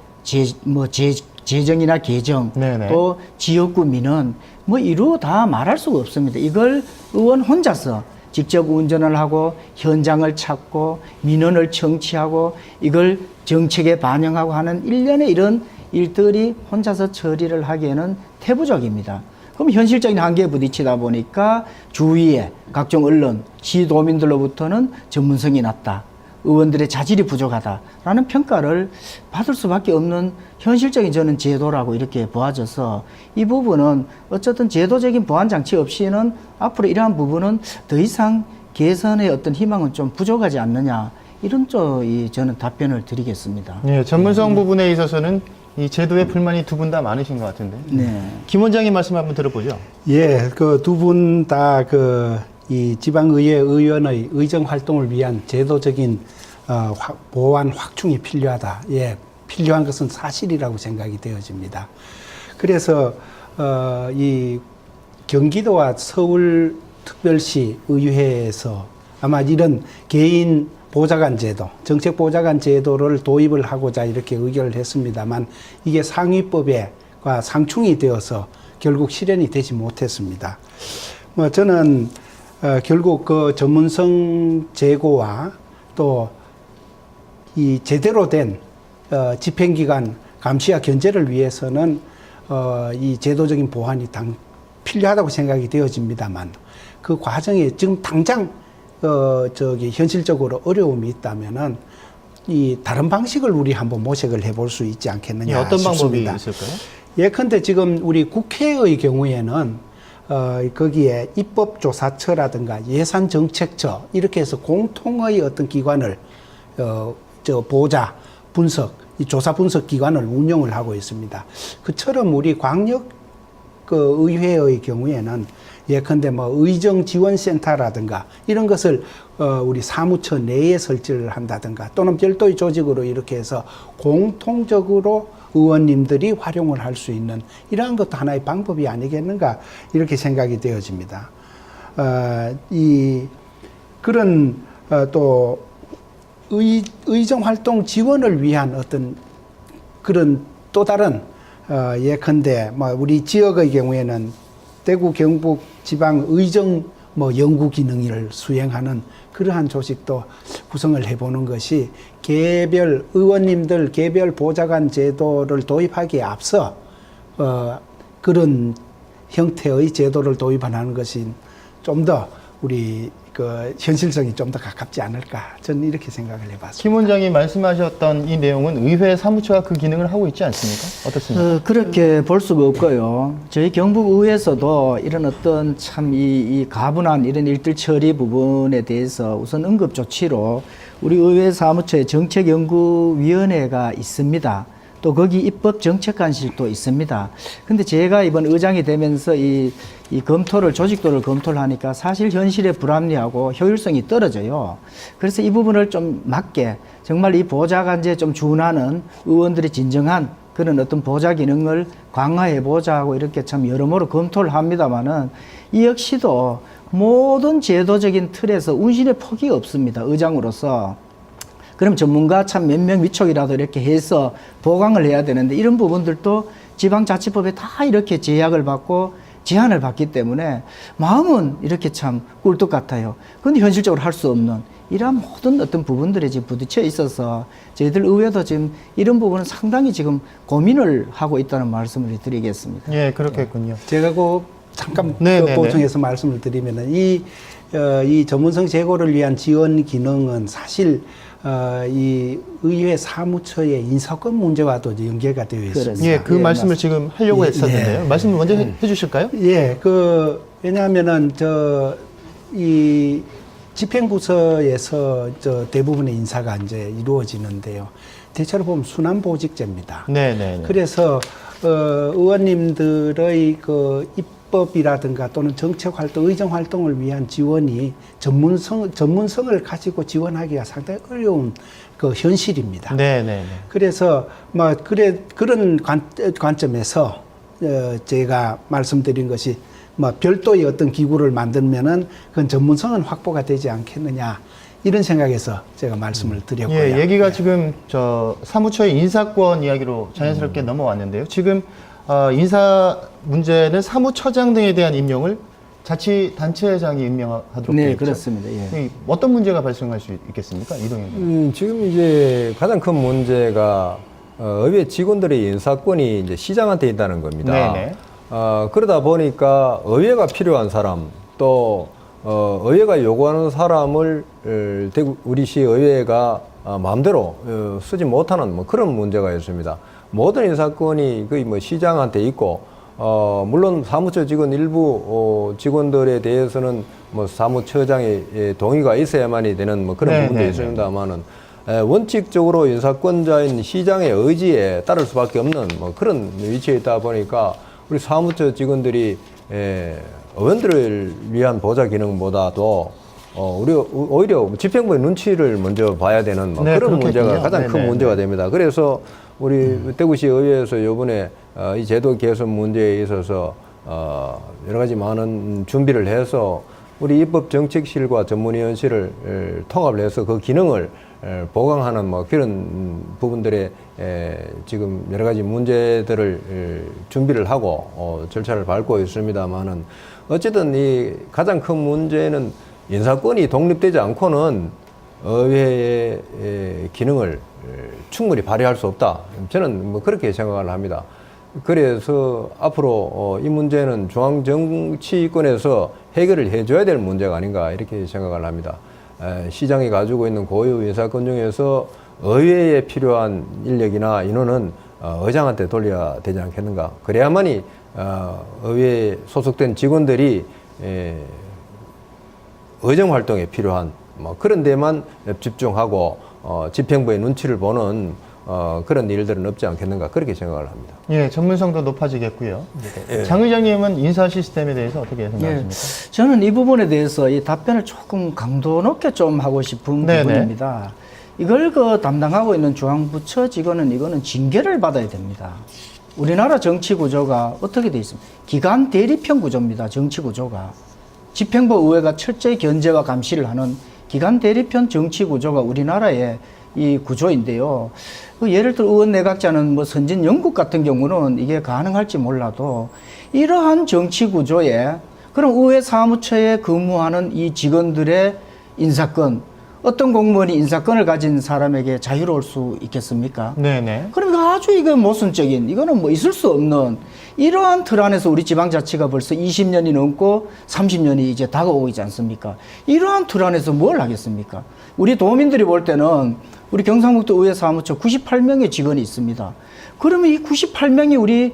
재정이나 개정, 네네. 또 지역구 민원 뭐 이루 다 말할 수가 없습니다. 이걸 의원 혼자서 직접 운전을 하고 현장을 찾고 민원을 청취하고 이걸 정책에 반영하고 하는 일련의 이런 일들이 혼자서 처리를 하기에는 태부적입니다. 그럼 현실적인 한계에 부딪히다 보니까 주위에 각종 언론, 시도민들로부터는 전문성이 낮다. 의원들의 자질이 부족하다라는 평가를 받을 수밖에 없는 현실적인 저는 제도라고 이렇게 보아져서 이 부분은 어쨌든 제도적인 보완 장치 없이는 앞으로 이러한 부분은 더 이상 개선의 어떤 희망은 좀 부족하지 않느냐 이런 쪽이 저는 답변을 드리겠습니다. 네, 전문성 부분에 있어서는 이 제도에 불만이 두 분 다 많으신 것 같은데. 네. 김 원장님 말씀 한번 들어보죠. 예, 그 두 분 다 이 지방의회 의원의 의정 활동을 위한 제도적인 보완 확충이 필요하다. 예, 필요한 것은 사실이라고 생각이 되어집니다. 그래서 이 경기도와 서울특별시 의회에서 아마 이런 개인 보좌관 제도, 정책 보좌관 제도를 도입을 하고자 이렇게 의결을 했습니다만 이게 상위법과 상충이 되어서 결국 실현이 되지 못했습니다. 뭐 저는 결국 그 전문성 제고와 또 이 제대로 된 집행기관 감시와 견제를 위해서는 이 제도적인 보완이 필요하다고 생각이 되어집니다만 그 과정에 지금 당장 현실적으로 어려움이 있다면은 이 다른 방식을 우리 한번 모색을 해볼 수 있지 않겠느냐 어떤 싶습니다. 방법이 있을까요? 예컨대 지금 우리 국회의 경우에는 거기에 입법조사처라든가 예산정책처 이렇게 해서 공통의 어떤 기관을 보좌 분석, 이 조사 분석 기관을 운영을 하고 있습니다. 그처럼 우리 광역 의회의 경우에는 예컨대 뭐 의정지원센터라든가 이런 것을 우리 사무처 내에 설치를 한다든가 또는 별도의 조직으로 이렇게 해서 공통적으로 의원님들이 활용을 할 수 있는 이러한 것도 하나의 방법이 아니겠는가 이렇게 생각이 되어집니다. 그런 또 의정활동 지원을 위한 어떤 그런 또 다른 예컨대 뭐 우리 지역의 경우에는 대구 경북 지방 의정 연구 기능을 수행하는 그러한 조직도 구성을 해보는 것이 개별 의원님들 개별 보좌관 제도를 도입하기에 앞서 그런 형태의 제도를 도입하는 것이 좀 더 우리 현실성이 좀 더 가깝지 않을까 저는 이렇게 생각을 해봤습니다. 김 원장이 말씀하셨던 이 내용은 의회 사무처가 그 기능을 하고 있지 않습니까? 어떻습니까? 그렇게 볼 수가 없고요. 저희 경북의회에서도 이런 어떤 참 이 가분한 이런 일들 처리 부분에 대해서 우선 응급 조치로 우리 의회 사무처에 정책연구위원회가 있습니다. 또 거기 입법정책관실도 있습니다. 근데 제가 이번 의장이 되면서 이 검토를, 조직도를 검토를 하니까 사실 현실에 불합리하고 효율성이 떨어져요. 그래서 이 부분을 좀 맞게 정말 이 보좌관제에 좀 준하는 의원들이 진정한 그런 어떤 보좌 기능을 강화해보자 하고 이렇게 참 여러모로 검토를 합니다만은 이 역시도 모든 제도적인 틀에서 운신의 폭이 없습니다. 의장으로서. 그럼 전문가 참 몇 명 위촉이라도 이렇게 해서 보강을 해야 되는데 이런 부분들도 지방자치법에 다 이렇게 제약을 받고 제한을 받기 때문에 마음은 이렇게 참 꿀떡 같아요. 그런데 현실적으로 할 수 없는 이러한 모든 어떤 부분들에 지금 부딪혀 있어서 저희들 의회도 지금 이런 부분은 상당히 지금 고민을 하고 있다는 말씀을 드리겠습니다. 예, 그렇겠군요. 제가 잠깐 네네네. 보충해서 말씀을 드리면은 이 전문성 제고를 위한 지원 기능은 사실 이 의회 사무처의 인사권 문제와도 이제 연계가 되어 있습니다. 그렇습니다. 예, 그 예, 말씀을 지금 하려고 예, 했었는데요. 예. 말씀을 먼저 해주실까요? 예, 왜냐하면은 이 집행부서에서 대부분의 인사가 이제 이루어지는데요. 대체로 보면 순환보직제입니다. 네네. 그래서 의원님들의 그 입법이라든가 또는 정책 활동, 의정 활동을 위한 지원이 전문성을 가지고 지원하기가 상당히 어려운 그 현실입니다. 네네. 그래서 그런 관점에서 제가 말씀드린 것이 별도의 어떤 기구를 만들면은 그건 전문성은 확보가 되지 않겠느냐 이런 생각에서 제가 말씀을 드렸고요. 예, 얘기가 지금 사무처의 인사권 이야기로 자연스럽게 넘어왔는데요. 지금 인사 문제는 사무처장 등에 대한 임명을 자치단체장이 임명하도록 되어 네, 있죠. 그렇습니다. 예. 어떤 문제가 발생할 수 있겠습니까? 이동현 의원. 지금 이제 가장 큰 문제가 의회 직원들의 인사권이 이제 시장한테 있다는 겁니다. 네네. 그러다 보니까 의회가 필요한 사람 또 의회가 요구하는 사람을 우리 시 의회가 마음대로 쓰지 못하는 그런 문제가 있습니다. 모든 인사권이 거의 시장한테 있고 물론 사무처 직원 일부 직원들에 대해서는 사무처장의 동의가 있어야만이 되는 그런 부분도 있습니다만은 원칙적으로 인사권자인 시장의 의지에 따를 수밖에 없는 그런 위치에 있다 보니까 우리 사무처 직원들이 의원들을 위한 보좌 기능보다도 오히려 집행부의 눈치를 먼저 봐야 되는 네, 그런 그렇겠군요. 문제가 가장 큰 문제가 됩니다. 그래서 우리 대구시 의회에서 이번에 이 제도 개선 문제에 있어서 여러 가지 많은 준비를 해서 우리 입법정책실과 전문위원실을 통합을 해서 그 기능을 보강하는 그런 부분들에 지금 여러 가지 문제들을 준비를 하고 절차를 밟고 있습니다만은 어쨌든 이 가장 큰 문제는 인사권이 독립되지 않고는 의회의 기능을 충분히 발휘할 수 없다. 저는 그렇게 생각을 합니다. 그래서 앞으로 이 문제는 중앙정치권에서 해결을 해줘야 될 문제가 아닌가 이렇게 생각을 합니다. 시장이 가지고 있는 고유 인사권 중에서 의회에 필요한 인력이나 인원은 의장한테 돌려야 되지 않겠는가. 그래야만이 의회에 소속된 직원들이 의정 활동에 필요한 그런 데만 집중하고 집행부의 눈치를 보는 그런 일들은 없지 않겠는가 그렇게 생각을 합니다. 예, 전문성도 높아지겠고요. 장 의장님은 인사 시스템에 대해서 어떻게 생각하십니까? 예, 저는 이 부분에 대해서 이 답변을 조금 강도 높게 좀 하고 싶은 네네. 부분입니다. 이걸 담당하고 있는 중앙부처 직원은 이거는 징계를 받아야 됩니다. 우리나라 정치 구조가 어떻게 되어 있습니까? 기관 대리편 구조입니다. 정치 구조가. 집행부 의회가 철저히 견제와 감시를 하는 기관 대리편 정치 구조가 우리나라의 이 구조인데요. 예를 들어 의원 내각제는 선진 영국 같은 경우는 이게 가능할지 몰라도 이러한 정치 구조에 그럼 의회 사무처에 근무하는 이 직원들의 인사권, 어떤 공무원이 인사권을 가진 사람에게 자유로울 수 있겠습니까? 네네. 그러니까 아주 이거 모순적인, 이거는 있을 수 없는 이러한 틀 안에서 우리 지방자치가 벌써 20년이 넘고 30년이 이제 다가오고 있지 않습니까? 이러한 틀 안에서 뭘 하겠습니까? 우리 도민들이 볼 때는 우리 경상북도 의회 사무처 98명의 직원이 있습니다. 그러면 이 98명이 우리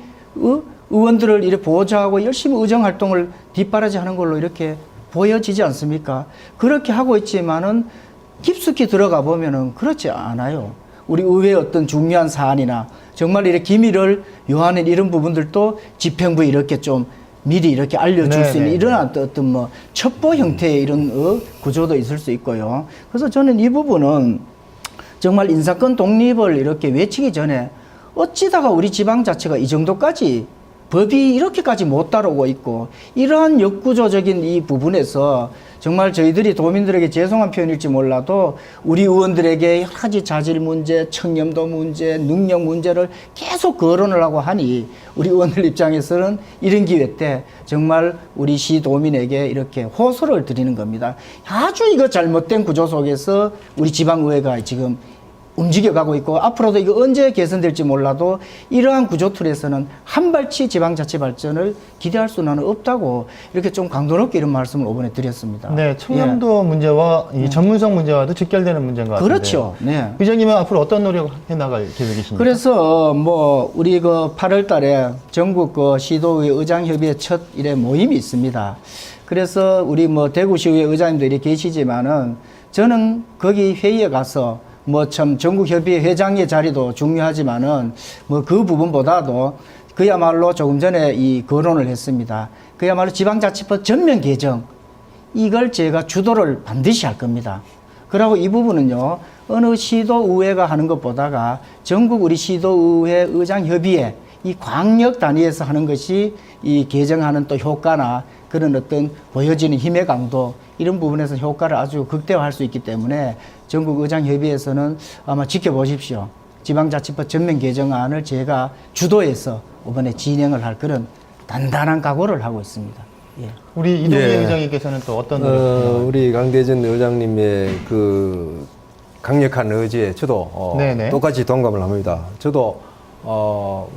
의원들을 이렇게 보호자하고 열심히 의정 활동을 뒷바라지 하는 걸로 이렇게 보여지지 않습니까? 그렇게 하고 있지만은 깊숙이 들어가 보면은 그렇지 않아요. 우리 의회의 어떤 중요한 사안이나 정말 이렇게 기밀을 요하는 이런 부분들도 집행부에 이렇게 좀 미리 이렇게 알려줄 수 있는 이런 어떤 첩보 형태의 이런 구조도 있을 수 있고요. 그래서 저는 이 부분은 정말 인사권 독립을 이렇게 외치기 전에 어찌다가 우리 지방자치가 이 정도까지 법이 이렇게까지 못 따르고 있고 이러한 역구조적인 이 부분에서 정말 저희들이 도민들에게 죄송한 표현일지 몰라도 우리 의원들에게 여러 가지 자질 문제, 청렴도 문제, 능력 문제를 계속 거론을 하고 하니 우리 의원들 입장에서는 이런 기회 때 정말 우리 시도민에게 이렇게 호소를 드리는 겁니다. 아주 이거 잘못된 구조 속에서 우리 지방의회가 지금 움직여가고 있고 앞으로도 이거 언제 개선될지 몰라도 이러한 구조 틀에서는 한 발치 지방자치 발전을 기대할 수는 없다고 이렇게 좀 강도 높게 이런 말씀을 이번에 드렸습니다. 네, 청렴도 문제와 이 전문성 문제와도 직결되는 문제인 것 같은데. 그렇죠. 네. 의장님은 앞으로 어떤 노력을 해나갈 계획이십니까? 그래서 뭐 우리 그 8월 달에 전국 그 시도의 의장협의회 첫 일회 모임이 있습니다. 그래서 우리 뭐 대구시의회 의장님들이 계시지만은 저는 거기 회의에 가서 뭐 참 전국협의회 회장의 자리도 중요하지만은 뭐 그 부분보다도 그야말로 조금 전에 이 거론을 했습니다. 그야말로 지방자치법 전면 개정 이걸 제가 주도를 반드시 할 겁니다. 그리고 이 부분은요 어느 시도의회가 하는 것보다가 전국 우리 시도의회 의장협의회 이 광역 단위에서 하는 것이 이 개정하는 또 효과나 그런 어떤 보여지는 힘의 강도 이런 부분에서 효과를 아주 극대화할 수 있기 때문에 전국 의장협의회에서는 아마 지켜보십시오. 지방자치법 전면 개정안을 제가 주도해서 이번에 진행을 할 그런 단단한 각오를 하고 있습니다. 예. 우리 이동희 예. 의장님께서는 또 어떤 노력? 우리 강대전 의장님의 그 강력한 의지에 저도 네네. 똑같이 동감을 합니다. 저도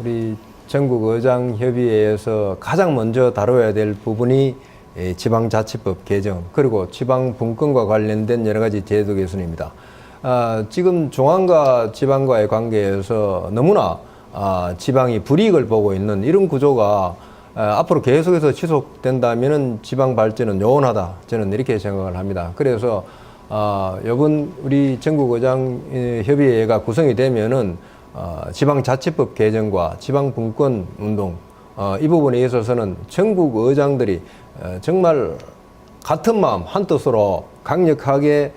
우리 전국 의장협의회에서 가장 먼저 다뤄야 될 부분이 지방자치법 개정 그리고 지방분권과 관련된 여러 가지 제도 개선입니다. 지금 중앙과 지방과의 관계에서 너무나 지방이 불이익을 보고 있는 이런 구조가 앞으로 계속해서 지속된다면은 지방 발전은 요원하다 저는 이렇게 생각을 합니다. 그래서 이번 우리 전국의장협의회가 구성이 되면은 지방자치법 개정과 지방분권 운동 이 부분에 있어서는 전국 의장들이 정말 같은 마음 한뜻으로 강력하게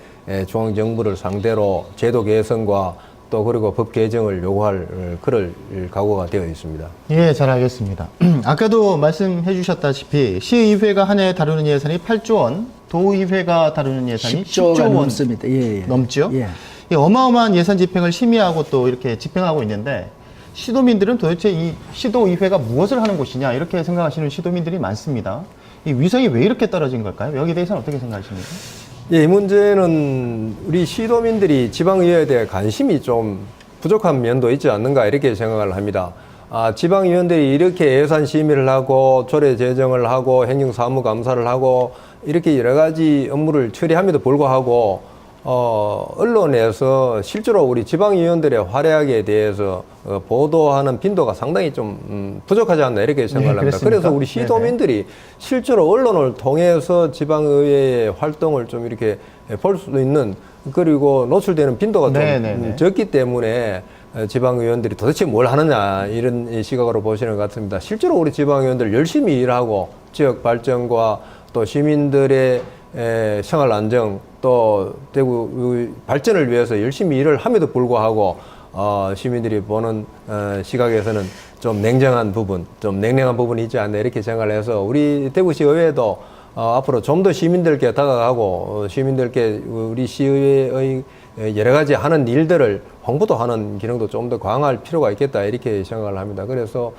중앙정부를 상대로 제도 개선과 또 그리고 법 개정을 요구할 그럴 각오가 되어 있습니다. 예, 잘 알겠습니다. 아까도 말씀해 주셨다시피 시의회가 한 해 다루는 예산이 8조 원, 도의회가 다루는 예산이 10조 원 넘습니다. 예, 예. 넘죠? 예. 이 어마어마한 예산 집행을 심의하고 또 이렇게 집행하고 있는데 시도민들은 도대체 이 시도의회가 무엇을 하는 곳이냐 이렇게 생각하시는 시도민들이 많습니다. 이 위상이 왜 이렇게 떨어진 걸까요? 여기에 대해서는 어떻게 생각하십니까? 예, 이 문제는 우리 시도민들이 지방의회에 대해 관심이 좀 부족한 면도 있지 않는가 이렇게 생각을 합니다. 지방의원들이 이렇게 예산 심의를 하고 조례 제정을 하고 행정사무감사를 하고 이렇게 여러 가지 업무를 처리함에도 불구하고 언론에서 실제로 우리 지방의원들의 활약에 대해서 보도하는 빈도가 상당히 좀 부족하지 않나 이렇게 생각을 합니다. 그렇습니까? 그래서 우리 시도민들이 실제로 언론을 통해서 지방의회의 활동을 좀 이렇게 볼 수 있는 그리고 노출되는 빈도가 좀 적기 때문에 지방의원들이 도대체 뭘 하느냐 이런 시각으로 보시는 것 같습니다. 실제로 우리 지방의원들 열심히 일하고 지역 발전과 또 시민들의 생활 안정 또 대구 발전을 위해서 열심히 일을 함에도 불구하고 시민들이 보는 시각에서는 좀 냉정한 부분, 좀 냉랭한 부분이 있지 않나 이렇게 생각을 해서 우리 대구시 의회도 앞으로 좀 더 시민들께 다가가고 시민들께 우리 시의회의 여러 가지 하는 일들을 홍보도 하는 기능도 좀 더 강화할 필요가 있겠다 이렇게 생각을 합니다. 그래서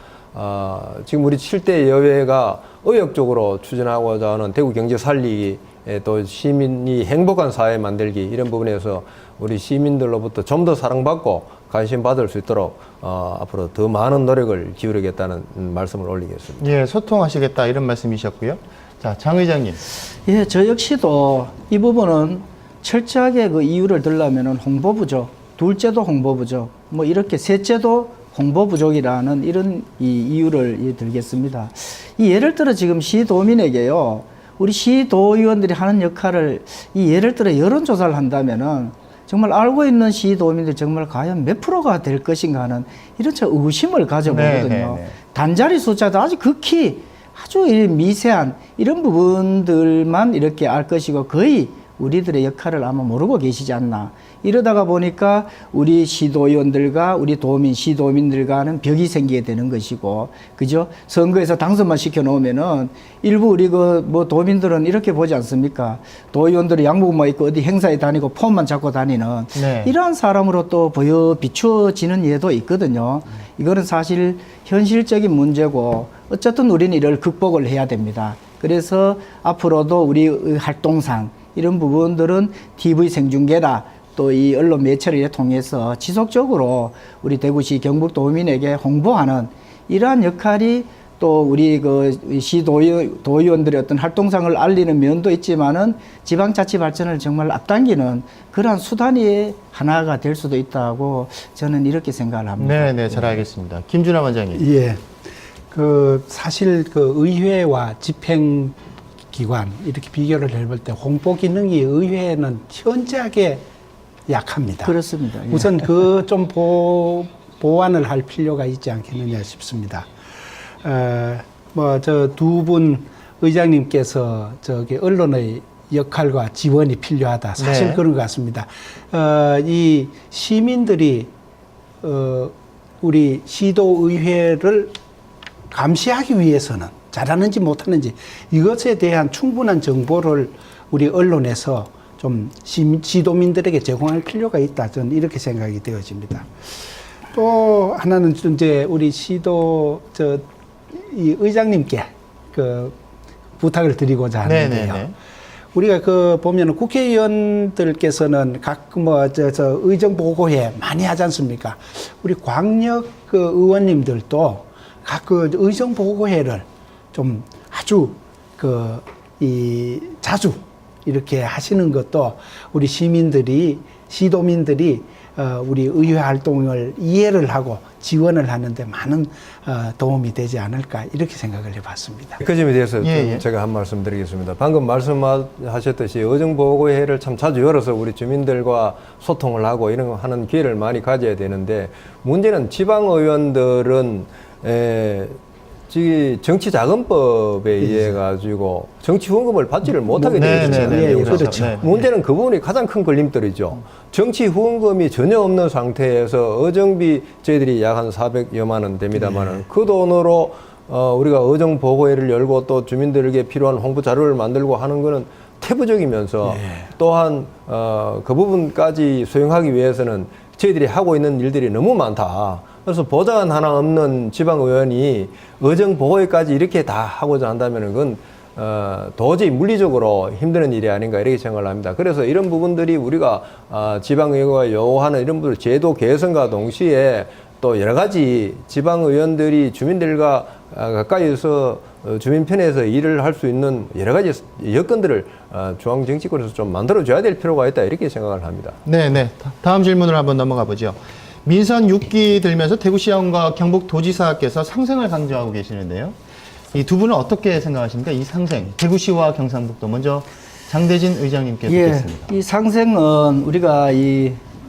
지금 우리 7대 여회가 의욕적으로 추진하고자 하는 대구 경제 살리기 또 시민이 행복한 사회 만들기 이런 부분에서 우리 시민들로부터 좀 더 사랑받고 관심 받을 수 있도록 앞으로 더 많은 노력을 기울이겠다는 말씀을 올리겠습니다. 예, 소통하시겠다 이런 말씀이셨고요. 자, 장 의장님. 예, 저 역시도 이 부분은 철저하게 그 이유를 들려면은 홍보 부족, 둘째도 홍보 부족, 뭐 이렇게 셋째도 홍보 부족이라는 이런 이유를 들겠습니다. 이 예를 들어 지금 시도민에게요, 우리 시도의원들이 하는 역할을 이 예를 들어 여론조사를 한다면은 정말 알고 있는 시도민들이 정말 과연 몇 프로가 될 것인가 하는 이런 의심을 가져보거든요. 단자리 숫자도 아주 극히 아주 미세한 이런 부분들만 이렇게 알 것이고 거의 우리들의 역할을 아마 모르고 계시지 않나. 이러다가 보니까 우리 시도의원들과 우리 도민, 시도민들과는 벽이 생기게 되는 것이고, 그죠? 선거에서 당선만 시켜놓으면은 일부 우리 도민들은 이렇게 보지 않습니까? 도의원들은 양복만 입고 어디 행사에 다니고 폰만 잡고 다니는 네. 이러한 사람으로 또 비추어지는 예도 있거든요. 이거는 사실 현실적인 문제고, 어쨌든 우리는 이를 극복을 해야 됩니다. 그래서 앞으로도 우리 활동상 이런 부분들은 TV 생중계나 또 이 언론 매체를 통해서 지속적으로 우리 대구시 경북도민에게 홍보하는 이러한 역할이 또 우리 도의원들의 어떤 활동상을 알리는 면도 있지만은 지방자치 발전을 정말 앞당기는 그러한 수단이 하나가 될 수도 있다고 저는 이렇게 생각을 합니다. 네, 네, 잘 알겠습니다. 김준하 원장님. 예. 사실 의회와 집행기관 이렇게 비교를 해볼 때 홍보 기능이 의회는 현저하게 약합니다. 그렇습니다. 예. 우선 좀 보완을 할 필요가 있지 않겠느냐 싶습니다. 저 두 분 의장님께서 언론의 역할과 지원이 필요하다. 사실 네. 그런 것 같습니다. 이 시민들이 우리 시도의회를 감시하기 위해서는 잘하는지 못하는지 이것에 대한 충분한 정보를 우리 언론에서 좀 시도민들에게 제공할 필요가 있다. 저는 이렇게 생각이 되어집니다. 또 하나는 이제 우리 이 의장님께 부탁을 드리고자 하는데요. 네네네. 우리가 보면은 국회의원들께서는 의정보고회 많이 하지 않습니까? 우리 광역 의원님들도 각 의정보고회를 좀 아주 자주 이렇게 하시는 것도 우리 시도민들이 우리 의회 활동을 이해를 하고 지원을 하는데 많은 도움이 되지 않을까 이렇게 생각을 해봤습니다. 그 점에 대해서 예, 좀 예. 제가 한 말씀 드리겠습니다. 방금 말씀하셨듯이 의정보고회를 참 자주 열어서 우리 주민들과 소통을 하고 이런 거 하는 기회를 많이 가져야 되는데, 문제는 지방의원들은 정치자금법에 의해 가지고 정치 후원금을 받지를 못하게 되어 있잖아요. 네, 미국에서. 그렇죠. 네. 문제는 그 부분이 가장 큰 걸림돌이죠. 정치 후원금이 전혀 없는 상태에서 의정비 저희들이 약 한 400여만 원 됩니다만은 그 돈으로 우리가 의정 보고회를 열고 또 주민들에게 필요한 홍보 자료를 만들고 하는 거는 태부적이면서 또한 그 부분까지 수행하기 위해서는 저희들이 하고 있는 일들이 너무 많다. 그래서 보장 하나 없는 지방의원이 의정보고회까지 이렇게 다 하고자 한다면 그건 도저히 물리적으로 힘드는 일이 아닌가 이렇게 생각을 합니다. 그래서 이런 부분들이 우리가 지방의회가 요구하는 이런 부분 제도 개선과 동시에 또 여러 가지 지방의원들이 주민들과 가까이서 주민 편에서 일을 할 수 있는 여러 가지 여건들을 중앙정치권에서 좀 만들어줘야 될 필요가 있다 이렇게 생각을 합니다. 네, 네. 다음 질문을 한번 넘어가 보죠. 민선 6기 들면서 대구시장과 경북도지사께서 상생을 강조하고 계시는데요. 이 두 분은 어떻게 생각하십니까? 이 상생, 대구시와 경상북도. 먼저 장대진 의장님께 듣겠습니다. 이 상생은 우리가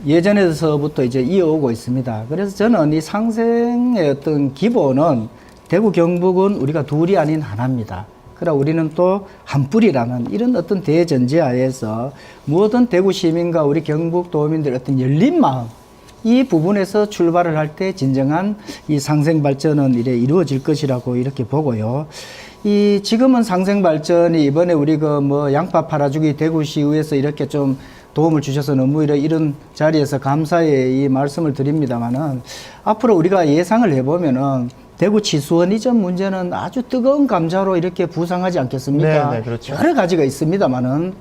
예전에서부터 이제 이어오고 있습니다. 그래서 저는 이 상생의 어떤 기본은 대구 경북은 우리가 둘이 아닌 하나입니다. 그러나 우리는 또 한 뿌리라는 이런 어떤 대전제하에서 모든 대구 시민과 우리 경북 도민들의 어떤 열린 마음, 이 부분에서 출발을 할 때 진정한 이 상생 발전은 이루어질 것이라고 이렇게 보고요. 지금은 상생 발전이 이번에 우리 양파 팔아주기 대구시의회에서 이렇게 좀 도움을 주셔서 너무 이런 자리에서 감사의 이 말씀을 드립니다만은 앞으로 우리가 예상을 해보면은 대구 치수원 이전 문제는 아주 뜨거운 감자로 이렇게 부상하지 않겠습니까? 네, 네, 그렇죠. 여러 가지가 있습니다만은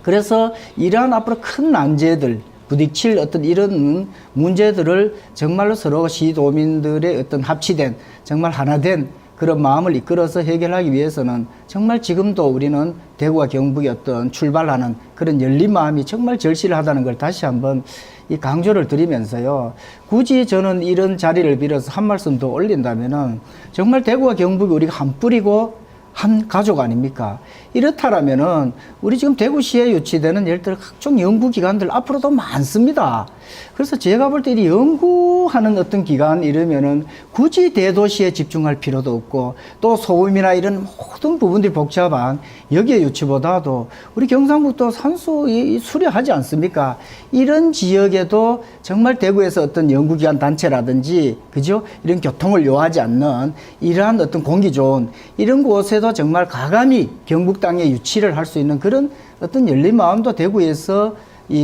그래서 이러한 앞으로 큰 난제들 부딪힐 어떤 이런 문제들을 정말로 서로 시도민들의 어떤 합치된 정말 하나된 그런 마음을 이끌어서 해결하기 위해서는 정말 지금도 우리는 대구와 경북의 어떤 출발하는 그런 열린 마음이 정말 절실하다는 걸 다시 한번 이 강조를 드리면서요. 굳이 저는 이런 자리를 빌어서 한 말씀 더 올린다면은 정말 대구와 경북이 우리가 한 뿌리고 한 가족 아닙니까? 이렇다라면은 우리 지금 대구시에 유치되는 예를 들어 각종 연구기관들 앞으로도 많습니다. 그래서 제가 볼 때 이 연구하는 어떤 기관 이러면은 굳이 대도시에 집중할 필요도 없고 또 소음이나 이런 어떤 부분들이 복잡한 여기에 유치보다도 우리 경상북도 산수 수려하지 않습니까? 이런 지역에도 정말 대구에서 어떤 연구기관 단체라든지 그죠? 이런 교통을 요하지 않는 이러한 어떤 공기 좋은 이런 곳에도 정말 과감히 경북 땅에 유치를 할 수 있는 그런 어떤 열린 마음도 대구에서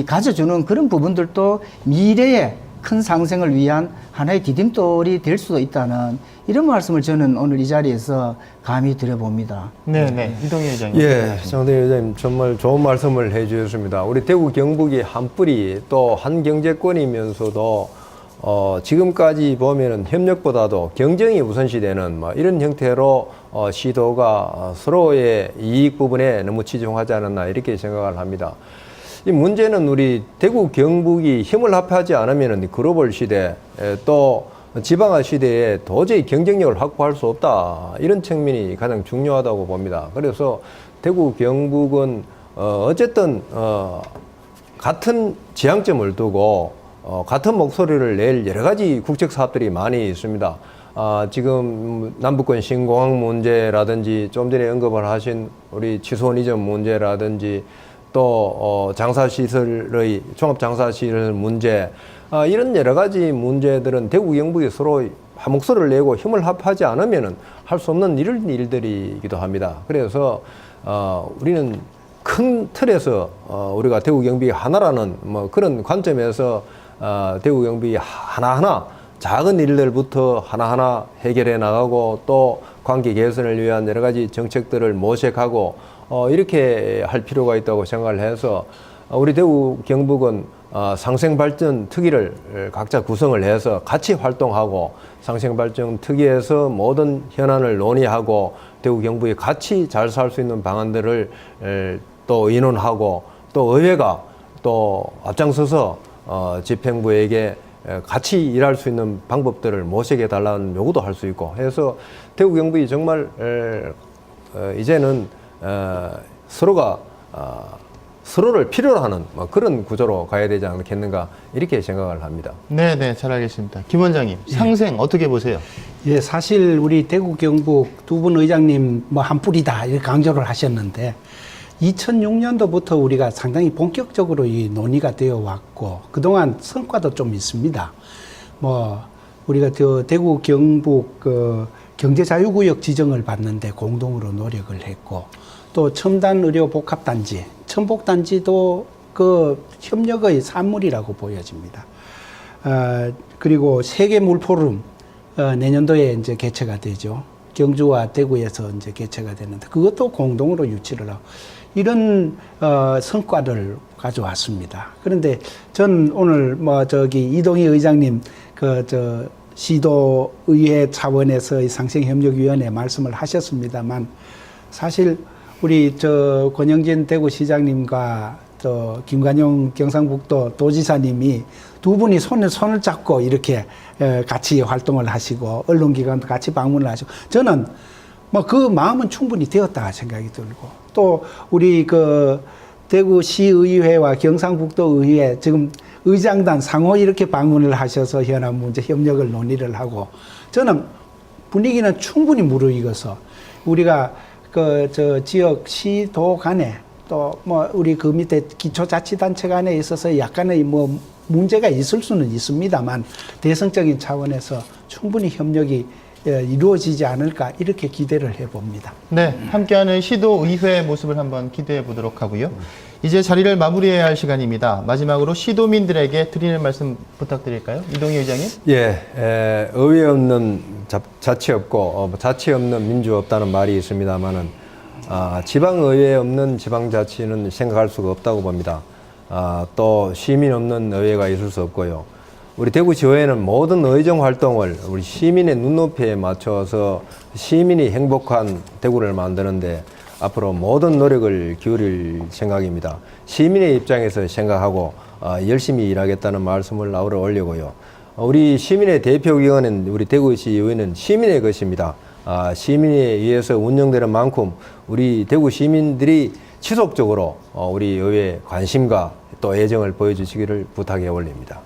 가져주는 그런 부분들도 미래에 큰 상생을 위한 하나의 디딤돌이 될 수도 있다는 이런 말씀을 저는 오늘 이 자리에서 감히 드려봅니다. 네. 이동희 회장님. 예, 장대희 회장님 정말 좋은 말씀을 해주셨습니다. 우리 대구 경북이 한 뿌리 또 한 경제권이면서도 지금까지 보면은 협력보다도 경쟁이 우선시되는 뭐 이런 형태로 시도가 서로의 이익 부분에 너무 치중하지 않았나 이렇게 생각을 합니다. 이 문제는 우리 대구 경북이 힘을 합하지 않으면 글로벌 시대 또 지방화 시대에 도저히 경쟁력을 확보할 수 없다. 이런 측면이 가장 중요하다고 봅니다. 그래서 대구 경북은 어쨌든 같은 지향점을 두고 같은 목소리를 낼 여러 가지 국책 사업들이 많이 있습니다. 지금 남북권 신공항 문제라든지 좀 전에 언급을 하신 우리 취소원 이전 문제라든지 또 장사시설의 종합장사시설 문제 이런 여러 가지 문제들은 대구 경북이 서로 한 목소리를 내고 힘을 합하지 않으면 할 수 없는 이런 일들이기도 합니다. 그래서 우리는 큰 틀에서 우리가 대구 경북이 하나라는 뭐 그런 관점에서 대구 경북이 하나하나 작은 일들부터 하나하나 해결해 나가고 또 관계 개선을 위한 여러 가지 정책들을 모색하고 이렇게 할 필요가 있다고 생각을 해서 우리 대구 경북은 상생발전 특위를 각자 구성을 해서 같이 활동하고 상생발전 특위에서 모든 현안을 논의하고 대구 경북이 같이 잘 살 수 있는 방안들을 또 의논하고 또 의회가 또 앞장서서 집행부에게 같이 일할 수 있는 방법들을 모색해 달라는 요구도 할 수 있고 해서 대구 경북이 정말 이제는 서로가 서로를 필요로 하는 뭐 그런 구조로 가야 되지 않겠는가 이렇게 생각을 합니다. 네, 잘 알겠습니다. 김 원장님, 상생 어떻게 보세요? 예, 사실 우리 대구 경북 두 분 의장님 뭐 한 뿌리다 이렇게 강조를 하셨는데 2006년도부터 우리가 상당히 본격적으로 이 논의가 되어 왔고 그동안 성과도 좀 있습니다. 뭐 우리가 대구 경북 경제자유구역 지정을 받는데 공동으로 노력을 했고 또 첨단 의료 복합단지, 첨복단지도 그 협력의 산물이라고 보여집니다. 그리고 세계 물포럼 내년도에 이제 개최가 되죠. 경주와 대구에서 이제 개최가 되는데 그것도 공동으로 유치를 하고 이런 성과를 가져왔습니다. 그런데 전 오늘 뭐 이동희 의장님 시도의회 차원에서의 상생협력위원회 말씀을 하셨습니다만 사실 우리 권영진 대구시장님과 김관용 경상북도 도지사님이 두 분이 손을 잡고 이렇게 같이 활동을 하시고 언론기관도 같이 방문을 하시고 저는 뭐 그 마음은 충분히 되었다 생각이 들고 또 우리 대구시의회와 경상북도의회 지금 의장단 상호 이렇게 방문을 하셔서 현안 문제 협력을 논의를 하고 저는 분위기는 충분히 무르익어서 우리가 지역 시도 간에 또 뭐 우리 그 밑에 기초자치단체 간에 있어서 약간의 뭐 문제가 있을 수는 있습니다만 대성적인 차원에서 충분히 협력이 이루어지지 않을까 이렇게 기대를 해봅니다. 네, 함께하는 시도의회 모습을 한번 기대해 보도록 하고요. 이제 자리를 마무리해야 할 시간입니다. 마지막으로 시도민들에게 드리는 말씀 부탁드릴까요? 이동희 의장님. 예, 의회 없는 자치 없고 자치 없는 민주 없다는 말이 있습니다만은 지방의회 없는 지방자치는 생각할 수가 없다고 봅니다. 또 시민 없는 의회가 있을 수 없고요. 우리 대구시의회는 모든 의정 활동을 우리 시민의 눈높이에 맞춰서 시민이 행복한 대구를 만드는데 앞으로 모든 노력을 기울일 생각입니다. 시민의 입장에서 생각하고 열심히 일하겠다는 말씀을 아우러 올리고요. 우리 시민의 대표기관은 우리 대구시의회는 시민의 것입니다. 시민에 의해서 운영되는 만큼 우리 대구 시민들이 지속적으로 우리 의회에 관심과 또 애정을 보여주시기를 부탁해 올립니다.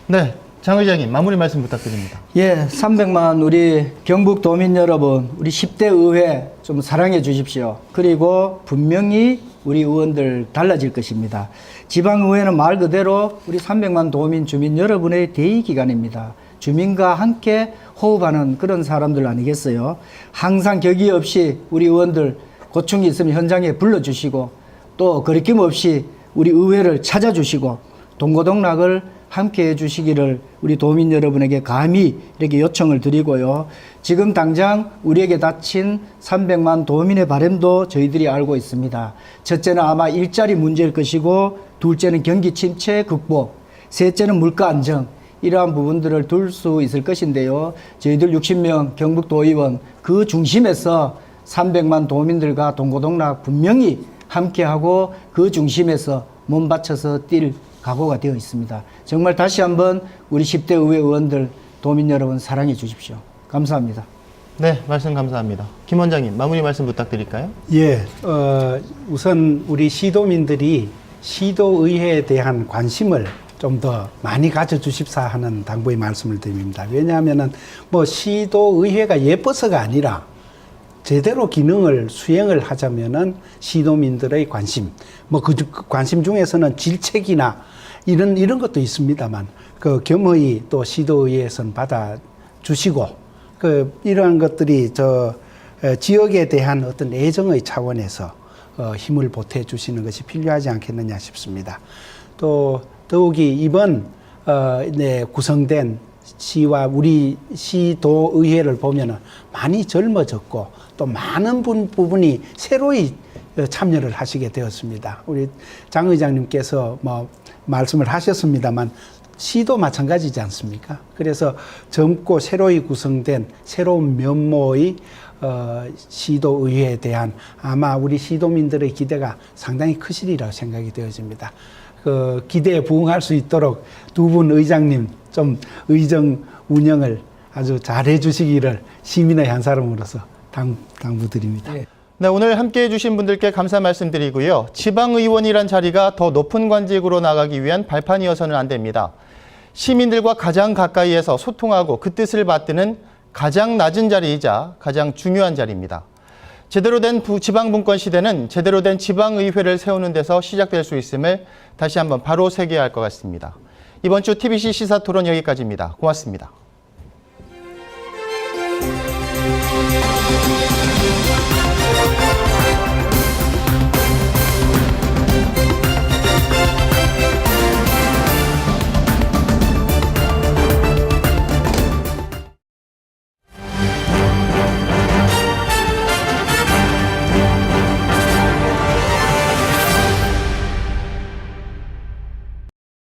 네, 장 의장님, 마무리 말씀 부탁드립니다. 예, 300만 우리 경북 도민 여러분, 우리 10대 의회 좀 사랑해 주십시오. 그리고 분명히 우리 의원들 달라질 것입니다. 지방의회는 말 그대로 우리 300만 도민 주민 여러분의 대의기관입니다. 주민과 함께 호흡하는 그런 사람들 아니겠어요? 항상 격의 없이 우리 의원들 고충이 있으면 현장에 불러주시고 또 거리낌 없이 우리 의회를 찾아주시고 동고동락을 함께 해주시기를 우리 도민 여러분에게 감히 이렇게 요청을 드리고요. 지금 당장 우리에게 닥친 300만 도민의 바람도 저희들이 알고 있습니다. 첫째는 아마 일자리 문제일 것이고, 둘째는 경기 침체 극복, 셋째는 물가 안정, 이러한 부분들을 둘 수 있을 것인데요. 저희들 60명 경북도의원 그 중심에서 300만 도민들과 동고동락 분명히 함께하고 그 중심에서 몸 바쳐서 뛸 각오가 되어 있습니다. 정말 다시 한번 우리 10대 의회 의원들, 도민 여러분 사랑해 주십시오. 감사합니다. 네, 말씀 감사합니다. 김 원장님, 마무리 말씀 부탁드릴까요? 예, 우선 우리 시도민들이 시도의회에 대한 관심을 좀 더 많이 가져주십사 하는 당부의 말씀을 드립니다. 왜냐하면은 뭐 시도의회가 예뻐서가 아니라 제대로 기능을 수행을 하자면은 시도민들의 관심, 뭐 그 관심 중에서는 질책이나 이런 것도 있습니다만 그 겸허히 또 시도의회에서는 받아주시고 이러한 것들이 지역에 대한 어떤 애정의 차원에서 힘을 보태 주시는 것이 필요하지 않겠느냐 싶습니다. 또 더욱이 이번 구성된 시와 우리 시도의회를 보면은 많이 젊어졌고 또 많은 부분이 새로이 참여를 하시게 되었습니다. 우리 장 의장님께서 뭐 말씀을 하셨습니다만 시도 마찬가지지 않습니까? 그래서 젊고 새로이 구성된 새로운 면모의 시도의회에 대한 아마 우리 시도민들의 기대가 상당히 크시리라고 생각이 되어집니다. 그 기대에 부응할 수 있도록 두 분 의장님 좀 의정 운영을 아주 잘해 주시기를 시민의 한 사람으로서 당부드립니다. 네, 오늘 함께해 주신 분들께 감사 말씀드리고요. 지방의원이란 자리가 더 높은 관직으로 나가기 위한 발판이어서는 안 됩니다. 시민들과 가장 가까이에서 소통하고 그 뜻을 받드는 가장 낮은 자리이자 가장 중요한 자리입니다. 제대로 된 지방분권 시대는 제대로 된 지방의회를 세우는 데서 시작될 수 있음을 다시 한번 바로 새겨야 할 것 같습니다. 이번 주 TBC 시사토론 여기까지입니다. 고맙습니다.